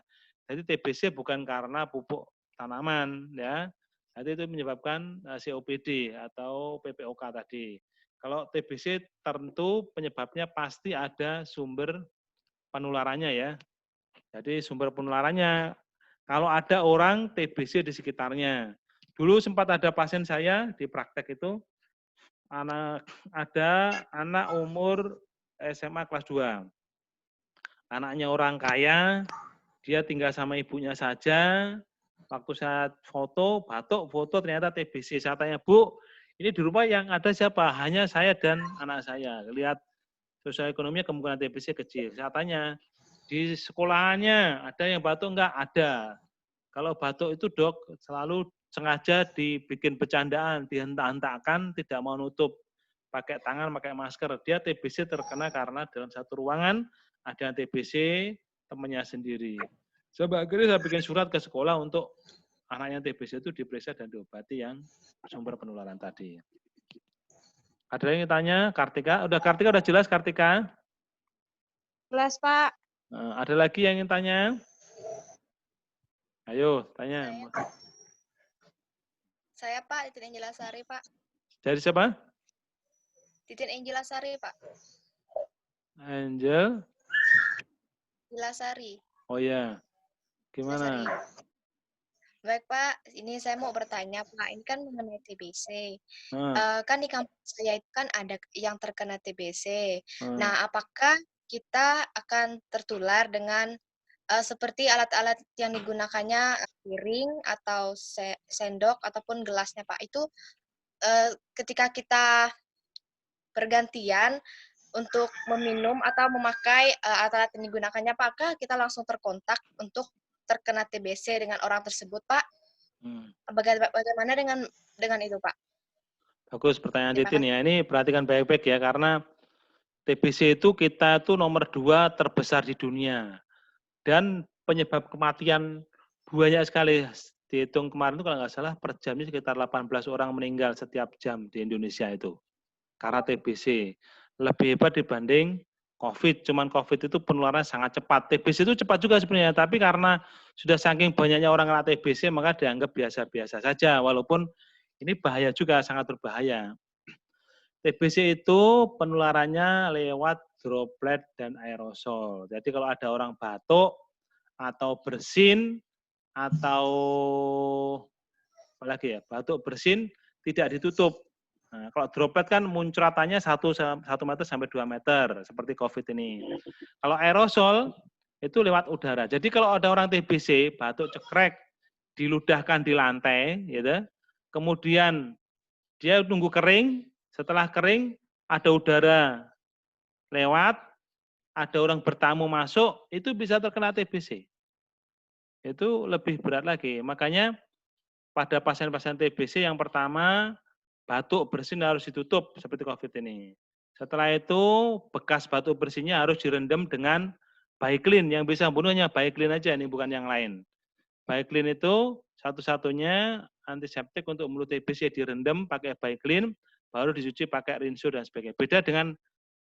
S1: Jadi TBC bukan karena pupuk tanaman ya. Jadi itu menyebabkan COPD atau PPOK tadi. Kalau TBC tentu penyebabnya pasti ada sumber penularannya ya. Jadi sumber penularannya kalau ada orang TBC di sekitarnya. Dulu sempat ada pasien saya di praktek itu ada anak umur SMA kelas 2. Anaknya orang kaya, dia tinggal sama ibunya saja. Waktu saya foto, batuk, foto ternyata TBC. Saya tanya, Bu, ini di rumah yang ada siapa? Hanya saya dan anak saya. Lihat sosial ekonominya kemungkinan TBC kecil. Saya tanya, di sekolahannya ada yang batuk enggak? Ada. Kalau batuk itu dok selalu sengaja dibikin bercandaan, dihentak-hentakkan, tidak mau nutup. Pakai tangan, pakai masker. Dia TBC terkena karena dalam satu ruangan ada yang TBC, temannya sendiri. Akhirnya saya bikin surat ke sekolah untuk anaknya TBC itu diperiksa dan diobati yang sumber penularan tadi. Ada yang tanya, Kartika? Kartika udah jelas, Kartika?
S2: Jelas, Pak.
S1: Ada lagi yang ingin tanya? Ayo, tanya.
S5: Saya Pak, Titin Angela Sari, Pak.
S1: Dari siapa?
S5: Titin Angela Sari, Pak.
S1: Angel?
S5: Sari.
S1: Oh ya, gimana?
S5: Baik Pak, ini saya mau bertanya Pak, ini kan mengenai TBC. Kan di kampus saya itu kan ada yang terkena TBC. Nah, apakah kita akan tertular dengan seperti alat-alat yang digunakannya piring atau sendok ataupun gelasnya Pak? Itu ketika kita bergantian untuk meminum atau memakai alat-alat yang digunakannya, apakah kita langsung terkontak untuk terkena TBC dengan orang tersebut, Pak? Bagaimana dengan itu, Pak?
S1: Bagus pertanyaan Titin ya. Ini perhatikan baik-baik ya, karena TBC itu kita tuh nomor 2 terbesar di dunia. Dan penyebab kematian banyak sekali. Dihitung kemarin itu kalau nggak salah per jamnya sekitar 18 orang meninggal setiap jam di Indonesia itu. Karena TBC. Lebih hebat dibanding COVID. Cuman COVID itu penularannya sangat cepat. TBC itu cepat juga sebenarnya, tapi karena sudah saking banyaknya orang kena TBC, maka dianggap biasa-biasa saja. Walaupun ini bahaya juga, sangat berbahaya. TBC itu penularannya lewat droplet dan aerosol. Jadi kalau ada orang batuk atau bersin atau apalagi ya, batuk bersin tidak ditutup. Nah, kalau droplet kan muncratannya 1 meter sampai 2 meter seperti COVID ini. Kalau aerosol itu lewat udara. Jadi kalau ada orang TBC batuk cekrek diludahkan di lantai, gitu. Kemudian dia tunggu kering. Setelah kering ada udara lewat, ada orang bertamu masuk, itu bisa terkena TBC. Itu lebih berat lagi. Makanya pada pasien-pasien TBC yang pertama batuk bersin harus ditutup seperti COVID ini. Setelah itu bekas batuk bersinnya harus direndam dengan Baiklin. Yang bisa membunuhnya Baiklin aja, ini bukan yang lain. Baiklin itu satu-satunya antiseptik untuk mulut TBC, direndam pakai Baiklin, baru dicuci pakai rinso dan sebagainya. Beda dengan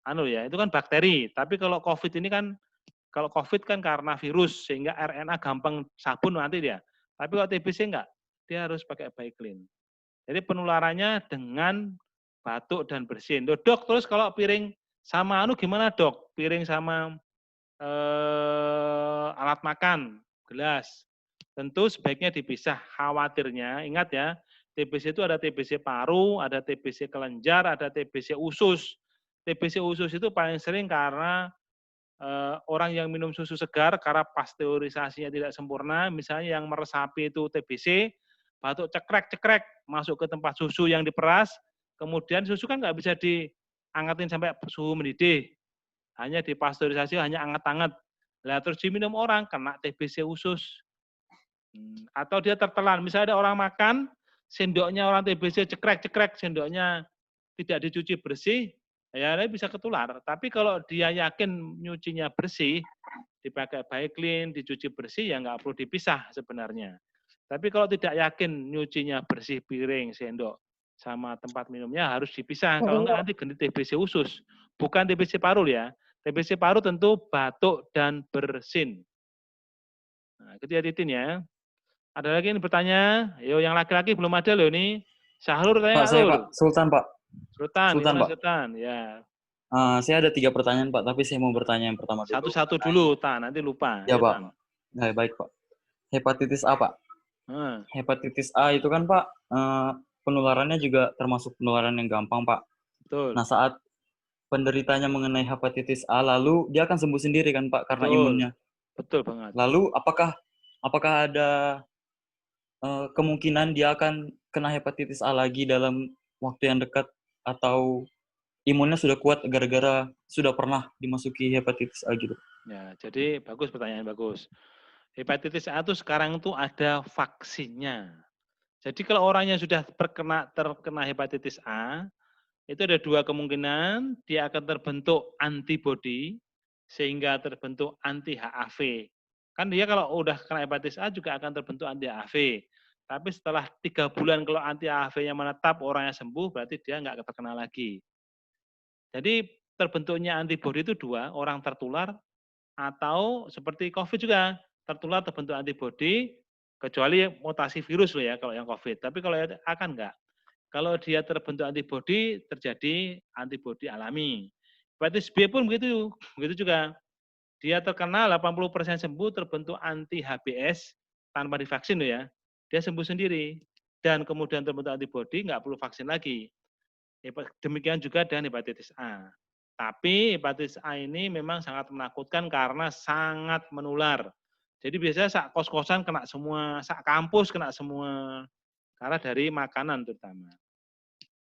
S1: itu kan bakteri. Tapi kalau COVID ini kan, kalau COVID kan karena virus sehingga RNA gampang sabun nanti dia. Tapi kalau TBC enggak, dia harus pakai Baiklin. Jadi penularannya dengan batuk dan bersin. Dok, terus kalau piring sama gimana dok? Piring sama alat makan, gelas. Tentu sebaiknya dipisah. Khawatirnya, ingat ya, TBC itu ada TBC paru, ada TBC kelenjar, ada TBC usus. TBC usus itu paling sering karena orang yang minum susu segar karena pasteurisasinya tidak sempurna, misalnya yang meresapi itu TBC, batuk cekrek-cekrek masuk ke tempat susu yang diperas, kemudian susu kan nggak bisa diangkatin sampai suhu mendidih. hanya dipasteurisasi, hanya anget-anget. Lah terus diminum orang, kena TBC usus. Atau dia tertelan, misalnya ada orang makan, sendoknya orang TBC cekrek-cekrek, sendoknya tidak dicuci bersih, ya dia bisa ketular. Tapi kalau dia yakin nyucinya bersih, dipakai baik clean, dicuci bersih, ya nggak perlu dipisah sebenarnya. Tapi kalau tidak yakin nyucinya bersih piring, sendok, sama tempat minumnya harus dipisah. Kalau nggak nanti ganti TBC usus. Bukan TBC paru ya. TBC paru tentu batuk dan bersin. Nah, itu ya Titin ya. Ada lagi yang bertanya? Yo, yang laki-laki belum ada loh ini. Syahrul tanya
S6: Pak,
S1: nggak
S6: saya
S1: Lur?
S6: Pak, Sultan Pak.
S1: Sultan,
S6: Sultan,
S1: gimana
S6: Pak.
S1: Sultan? Ya.
S6: Saya ada 3 pertanyaan Pak, tapi saya mau bertanya yang pertama dulu.
S1: Satu-satu dulu, Tan. Nanti lupa.
S6: Ya, Pak.
S1: Tan.
S6: Nah, baik Pak. Hepatitis A Pak. Hepatitis A itu kan Pak, penularannya juga termasuk penularan yang gampang Pak.
S1: Betul.
S6: Nah, saat penderitanya mengenai hepatitis A, lalu dia akan sembuh sendiri kan Pak, karena
S1: Betul.
S6: imunnya.
S1: Betul banget.
S6: Lalu apakah ada kemungkinan dia akan kena hepatitis A lagi dalam waktu yang dekat, atau imunnya sudah kuat gara-gara sudah pernah dimasuki hepatitis A gitu?
S1: Ya, jadi bagus, pertanyaan bagus. Hepatitis A itu sekarang tuh ada vaksinnya. Jadi kalau orangnya sudah terkena hepatitis A, itu ada 2 kemungkinan, dia akan terbentuk antibodi sehingga terbentuk anti HAV. Kan dia kalau udah kena hepatitis A juga akan terbentuk anti HAV. Tapi setelah 3 bulan kalau anti HAV-nya menetap, orangnya sembuh, berarti dia nggak terkena lagi. Jadi terbentuknya antibodi itu 2, orang tertular atau seperti COVID juga, tertular terbentuk antibodi, kecuali mutasi virus loh ya kalau yang COVID. Tapi kalau yang A kan enggak. Kalau dia terbentuk antibodi, terjadi antibodi alami. Hepatitis B pun begitu juga. Dia terkena 80% sembuh, terbentuk anti HBS tanpa divaksin loh ya. Dia sembuh sendiri. Dan kemudian terbentuk antibodi, nggak perlu vaksin lagi. Demikian juga dengan hepatitis A. Tapi hepatitis A ini memang sangat menakutkan karena sangat menular. Jadi biasanya sak kos-kosan kena semua, sak kampus kena semua. Karena dari makanan terutama.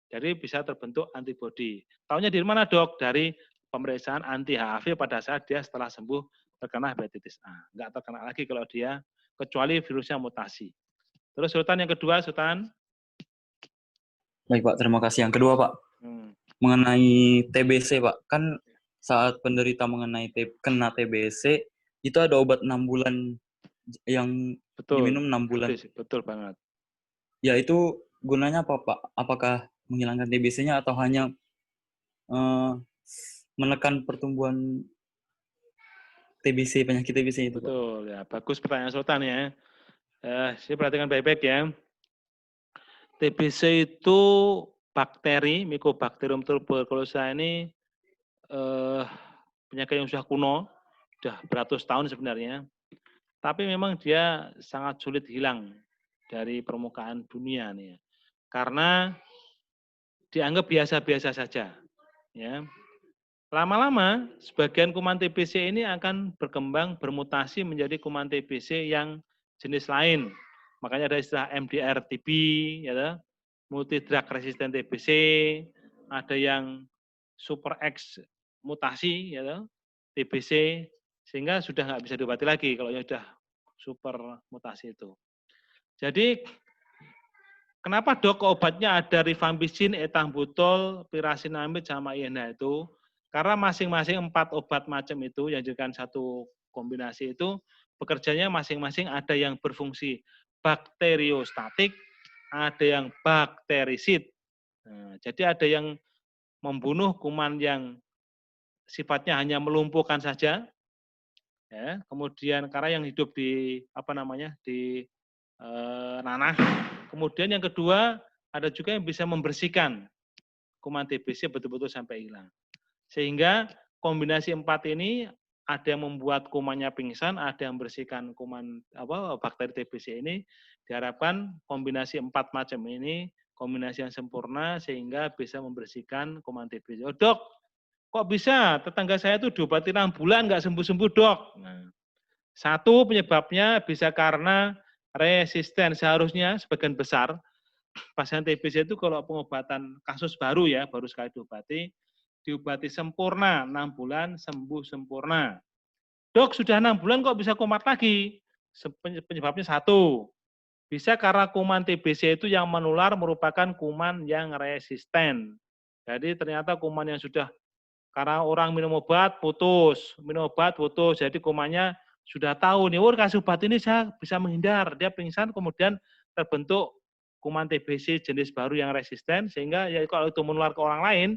S1: Jadi bisa terbentuk antibodi. Taunya dari mana dok? Dari pemeriksaan anti HAV pada saat dia setelah sembuh terkena hepatitis A. Enggak terkena lagi kalau dia, kecuali virusnya mutasi. Terus Sultan yang kedua, Sultan.
S6: Baik Pak, terima kasih. Yang kedua Pak, mengenai TBC Pak. Kan saat penderita kena TBC, itu ada obat 6 bulan yang diminum 6 bulan.
S1: Betul banget.
S6: Ya itu gunanya apa Pak? Apakah menghilangkan TBC-nya atau hanya menekan pertumbuhan TBC, penyakit TBC itu Pak?
S1: Betul, ya bagus pertanyaan Sultan ya. Saya perhatikan baik-baik ya. TBC itu bakteri, Mycobacterium tuberculosis ini penyakit yang sudah kuno, sudah beratus tahun sebenarnya. Tapi memang dia sangat sulit hilang dari permukaan dunia nih. Karena dianggap biasa-biasa saja. Ya. Lama-lama sebagian kuman TBC ini akan berkembang bermutasi menjadi kuman TBC yang jenis lain. Makanya ada istilah MDR-TB, ya, multi-drug resistant TBC, ada yang super X mutasi, ya, TBC, sehingga sudah nggak bisa diobati lagi kalau sudah super mutasi itu. Jadi kenapa dok obatnya ada rifampicin, ethambutol, pirasinamid, sama INH itu? Karena masing-masing 4 obat macam itu yang dijadikan satu kombinasi itu bekerjanya masing-masing ada yang berfungsi bakteriostatik, ada yang bakterisid. Nah, jadi ada yang membunuh kuman yang sifatnya hanya melumpuhkan saja, ya. Kemudian karena yang hidup di di nanah. Kemudian yang kedua ada juga yang bisa membersihkan kuman TBC betul-betul sampai hilang. Sehingga kombinasi 4 ini ada yang membuat kumannya pingsan, ada yang membersihkan kuman bakteri TBC ini. Diharapkan kombinasi 4 macam ini kombinasi yang sempurna sehingga bisa membersihkan kuman TBC. Oh, dok, kok bisa tetangga saya itu diobati 6 bulan nggak sembuh-sembuh dok? Nah, satu penyebabnya bisa karena resisten. Seharusnya sebagian besar pasien TBC itu kalau pengobatan kasus baru ya, baru sekali diobati, diobati sempurna, 6 bulan sembuh sempurna. Dok, sudah 6 bulan kok bisa kumat lagi? Penyebabnya satu, bisa karena kuman TBC itu yang menular merupakan kuman yang resisten. Jadi ternyata kuman yang sudah, karena orang minum obat putus, jadi kumannya sudah tahu nih, kasih obat ini saya bisa menghindar, dia pingsan, kemudian terbentuk kuman TBC jenis baru yang resisten, sehingga ya kalau itu menular ke orang lain,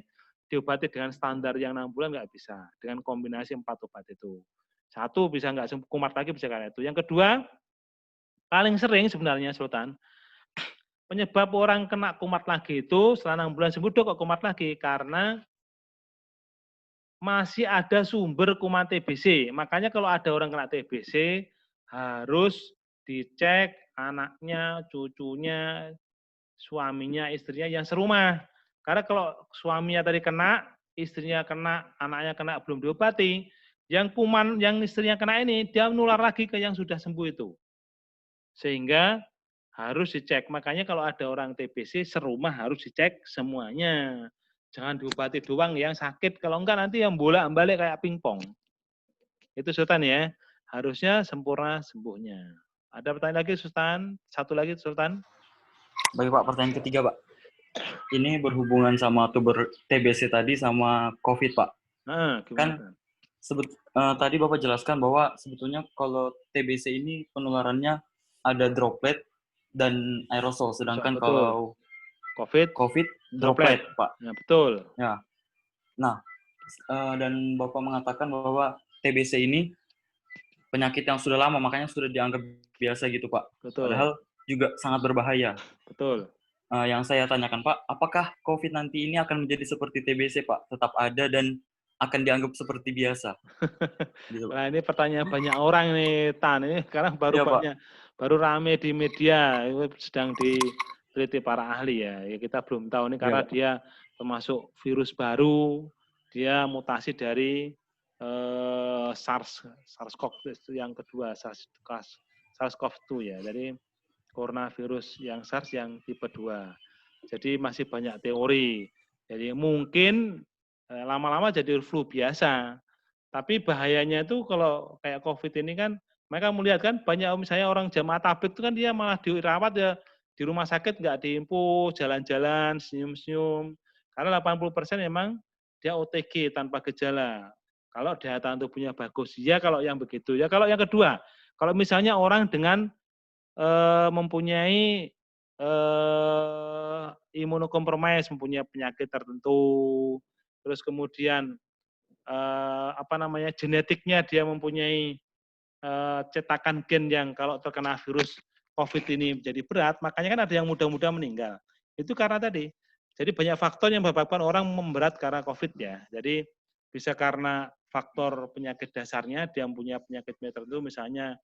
S1: diobati dengan standar yang 6 bulan nggak bisa, dengan kombinasi 4 obat itu. Satu, bisa nggak kumat lagi, bisa karena itu. Yang kedua, paling sering sebenarnya, Sultan, penyebab orang kena kumat lagi itu setelah 6 bulan sembuh, kok kumat lagi? Karena masih ada sumber kuman TBC. Makanya kalau ada orang kena TBC, harus dicek anaknya, cucunya, suaminya, istrinya yang serumah. Karena kalau suaminya tadi kena, istrinya kena, anaknya kena, belum diobati, yang kuman yang istrinya kena ini, dia menular lagi ke yang sudah sembuh itu. Sehingga harus dicek. Makanya kalau ada orang TBC, serumah harus dicek semuanya. Jangan diobati doang yang sakit. Kalau enggak nanti yang bolak-balik kayak pingpong. Itu Sultan ya. Harusnya sempurna sembuhnya. Ada pertanyaan lagi Sultan? Satu lagi Sultan.
S6: Baik Pak, pertanyaan ketiga Pak. Ini berhubungan sama TBC tadi sama COVID Pak. Kan tadi Bapak jelaskan bahwa sebetulnya kalau TBC ini penularannya ada droplet dan aerosol, sedangkan kalau COVID droplet, Pak.
S1: Ya, betul.
S6: Ya. Nah, dan Bapak mengatakan bahwa TBC ini penyakit yang sudah lama, makanya sudah dianggap biasa gitu, Pak.
S1: Betul.
S6: Padahal juga sangat berbahaya.
S1: Betul.
S6: Yang saya tanyakan, Pak, apakah COVID nanti ini akan menjadi seperti TBC, Pak? Tetap ada dan akan dianggap seperti biasa.
S1: Gitu, nah, ini pertanyaan banyak orang nih, Tan. Ini sekarang baru rame di media, itu sedang diteliti para ahli ya. Kita belum tahu nih karena dia termasuk virus baru, dia mutasi dari SARS-CoV yang kedua, SARS-CoV-2 ya. Jadi coronavirus yang SARS yang tipe 2. Jadi masih banyak teori. Jadi mungkin lama-lama jadi flu biasa. Tapi bahayanya itu kalau kayak COVID ini kan, mereka melihat kan banyak misalnya orang jamaah tabligh itu kan dia malah dirawat ya di rumah sakit nggak diimpus, jalan-jalan, senyum-senyum. Karena 80% memang dia OTG tanpa gejala. Kalau daya tahan tubuhnya bagus, ya kalau yang begitu. Ya kalau yang kedua, kalau misalnya orang dengan mempunyai imunokompromis, mempunyai penyakit tertentu, terus kemudian genetiknya dia mempunyai cetakan gen yang kalau terkena virus COVID ini menjadi berat, makanya kan ada yang muda-muda meninggal. Itu karena tadi. Jadi banyak faktor yang menyebabkan orang memberat karena COVID ya. Jadi bisa karena faktor penyakit dasarnya, dia punya penyakit tertentu, misalnya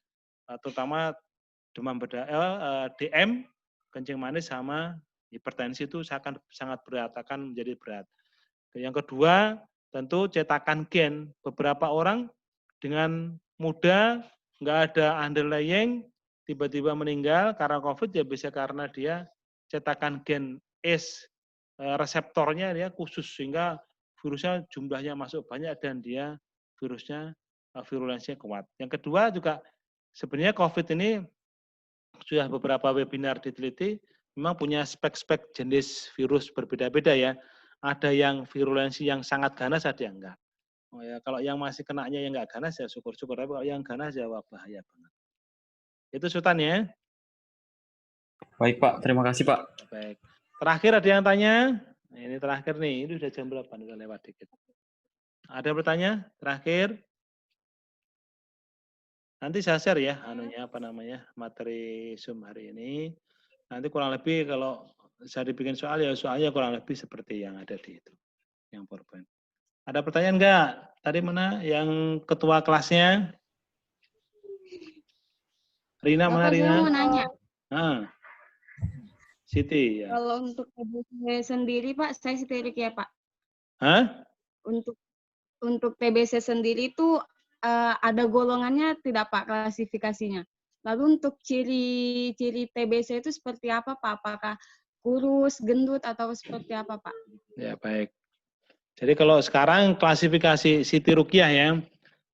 S1: terutama demam berdarah, DM, kencing manis sama hipertensi itu sangat berat, akan menjadi berat. Yang kedua, tentu cetakan gen. Beberapa orang dengan muda, nggak ada underlying, tiba-tiba meninggal karena COVID, ya bisa karena dia cetakan gen ACE reseptornya dia khusus, sehingga virusnya jumlahnya masuk banyak dan dia virusnya virulensinya kuat. Yang kedua juga sebenarnya COVID ini sudah beberapa webinar diteliti, memang punya spek-spek jenis virus berbeda-beda ya. Ada yang virulensi yang sangat ganas, ada yang enggak. Oh ya, kalau yang masih kenanya yang enggak ganas ya syukur-syukur, tapi kalau yang ganas ya wah bahaya banget. Itu Sultan ya.
S6: Baik Pak, terima kasih Pak.
S1: Baik. Terakhir ada yang tanya? Nah, ini terakhir nih, ini udah jam berapa? Udah lewat dikit. Ada bertanya? Terakhir? Nanti saya share ya, materi Zoom hari ini. Nanti kurang lebih kalau saya dibikin soal ya soalnya kurang lebih seperti yang ada di itu, yang PowerPoint. Ada pertanyaan enggak? Tadi mana yang ketua kelasnya? Rina, mana Rina?
S7: Saya mau nanya.
S1: Siti ya.
S7: Kalau untuk TBC sendiri Pak, saya siterik ya Pak.
S1: Hah?
S7: Untuk TBC sendiri itu ada golongannya tidak Pak klasifikasinya? Lalu untuk ciri-ciri TBC itu seperti apa Pak? Apakah kurus, gendut, atau seperti apa Pak?
S1: Ya baik. Jadi kalau sekarang klasifikasi Siti Ruqyah ya.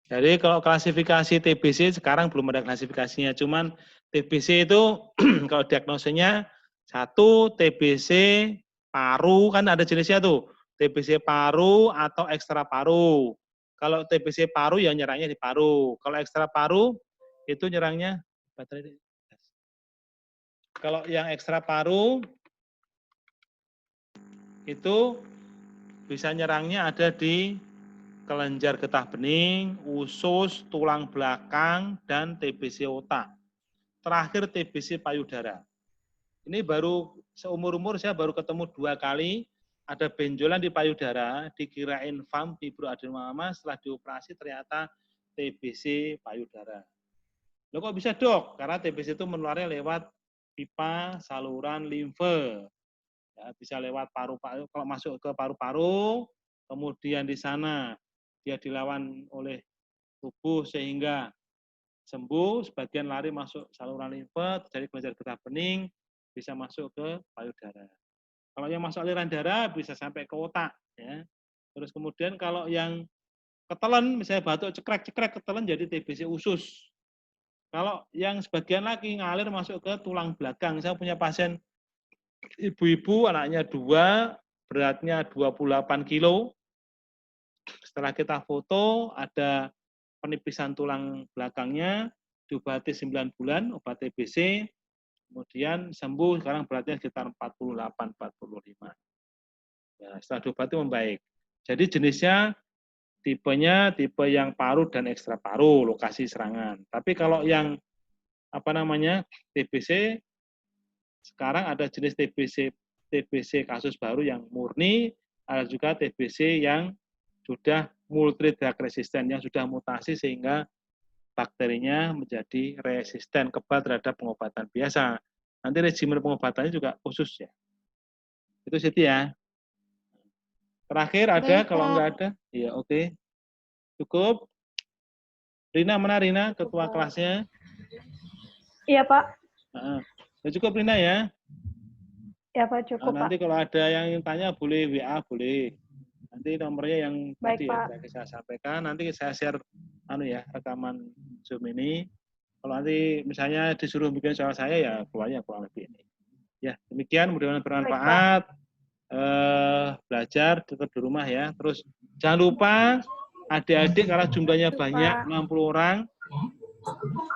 S1: Jadi kalau klasifikasi TBC sekarang belum ada klasifikasinya. Cuman TBC itu kalau diagnosenya 1 TBC paru, kan ada jenisnya tuh. TBC paru atau ekstra paru. Kalau TBC paru ya nyerangnya di paru. Kalau ekstra paru itu nyerangnya kalau yang ekstra paru itu bisa nyerangnya ada di kelenjar getah bening, usus, tulang belakang, dan TBC otak. Terakhir TBC payudara. Ini baru seumur-umur saya baru ketemu 2 kali, ada benjolan di payudara, dikirain fibroadenoma, setelah dioperasi ternyata TBC payudara. Loh kok bisa dok? Karena TBC itu menularnya lewat pipa saluran limfe. Ya, bisa lewat paru-paru, kalau masuk ke paru-paru, kemudian di sana dia dilawan oleh tubuh sehingga sembuh, sebagian lari masuk saluran limfe, terjadi kelenjar getah bening, bisa masuk ke payudara. Kalau yang masuk aliran darah bisa sampai ke otak. Ya. Terus kemudian kalau yang ketelan, misalnya batuk cekrek-cekrek ketelan jadi TBC usus. Kalau yang sebagian lagi ngalir masuk ke tulang belakang. Saya punya pasien ibu-ibu, anaknya 2, beratnya 28 kilo. Setelah kita foto, ada penipisan tulang belakangnya, diobati 9 bulan, obat TBC, kemudian sembuh, sekarang beratnya sekitar 48-45. Ya, setelah diobati membaik. Jadi jenisnya, tipenya tipe yang paru dan ekstra paru, lokasi serangan. Tapi kalau yang TBC, sekarang ada jenis TBC kasus baru yang murni, ada juga TBC yang sudah multi drug resisten, yang sudah mutasi sehingga bakterinya menjadi resisten kebal terhadap pengobatan biasa. Nanti regimen pengobatannya juga khusus ya. Itu Siti ya. Terakhir ada, kalau enggak ada, iya oke. Cukup. Rina, mana Rina, ketua kelasnya?
S4: Iya, Pak.
S1: Ya, cukup Rina ya.
S4: Ya, Pak, cukup,
S1: Nah, nanti
S4: Pak.
S1: kalau ada yang tanya boleh WA, boleh. Nanti nomornya yang
S4: baik,
S1: tadi
S4: Pak.
S1: ya saya sampaikan, nanti saya share rekaman Zoom ini. Kalau nanti misalnya disuruh bikin soal saya ya keluarnya kurang lebih ini. Ya, demikian mudah-mudahan bermanfaat. Belajar tetap di rumah ya. Terus jangan lupa adik-adik karena jumlahnya banyak 60 orang,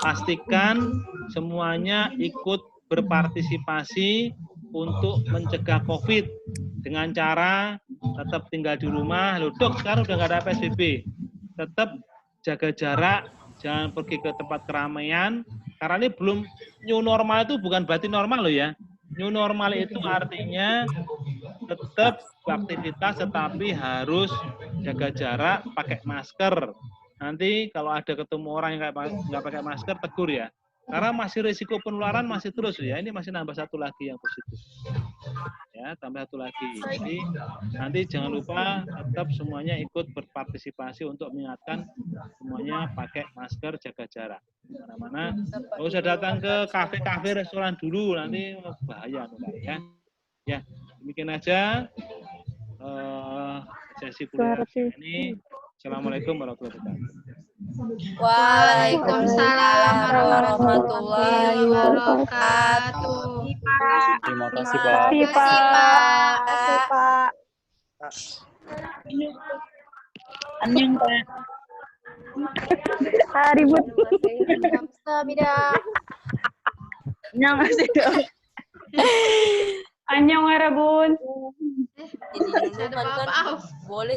S1: pastikan semuanya ikut berpartisipasi untuk mencegah COVID dengan cara tetap tinggal di rumah. Loh, dok, sekarang udah nggak ada PSBB. Tetap jaga jarak, jangan pergi ke tempat keramaian. Karena ini belum, new normal itu bukan berarti normal loh ya. New normal itu artinya tetap beraktivitas tetapi harus jaga jarak, pakai masker. Nanti kalau ada ketemu orang yang nggak pakai masker, tegur ya. Karena masih risiko penularan masih terus ya. Ini masih nambah 1 lagi yang positif. Ya, tambah 1 lagi. Jadi nanti jangan lupa tetap semuanya ikut berpartisipasi untuk mengingatkan semuanya pakai masker, jaga jarak. Mana-mana. Nggak usah datang ke kafe-kafe, restoran dulu, nanti bahaya ya. Ya, demikian aja sesi kuliah ini. Assalamualaikum warahmatullahi wabarakatuh.
S8: Waalaikumsalam warahmatullahi wabarakatuh.
S6: Terima kasih, Pak.
S4: Terima kasih, Pak.
S8: Annyeong, Pak.
S4: Ribut.
S8: Annyeong,
S4: Annyeong, Bun.
S8: Jadi dulu kan boleh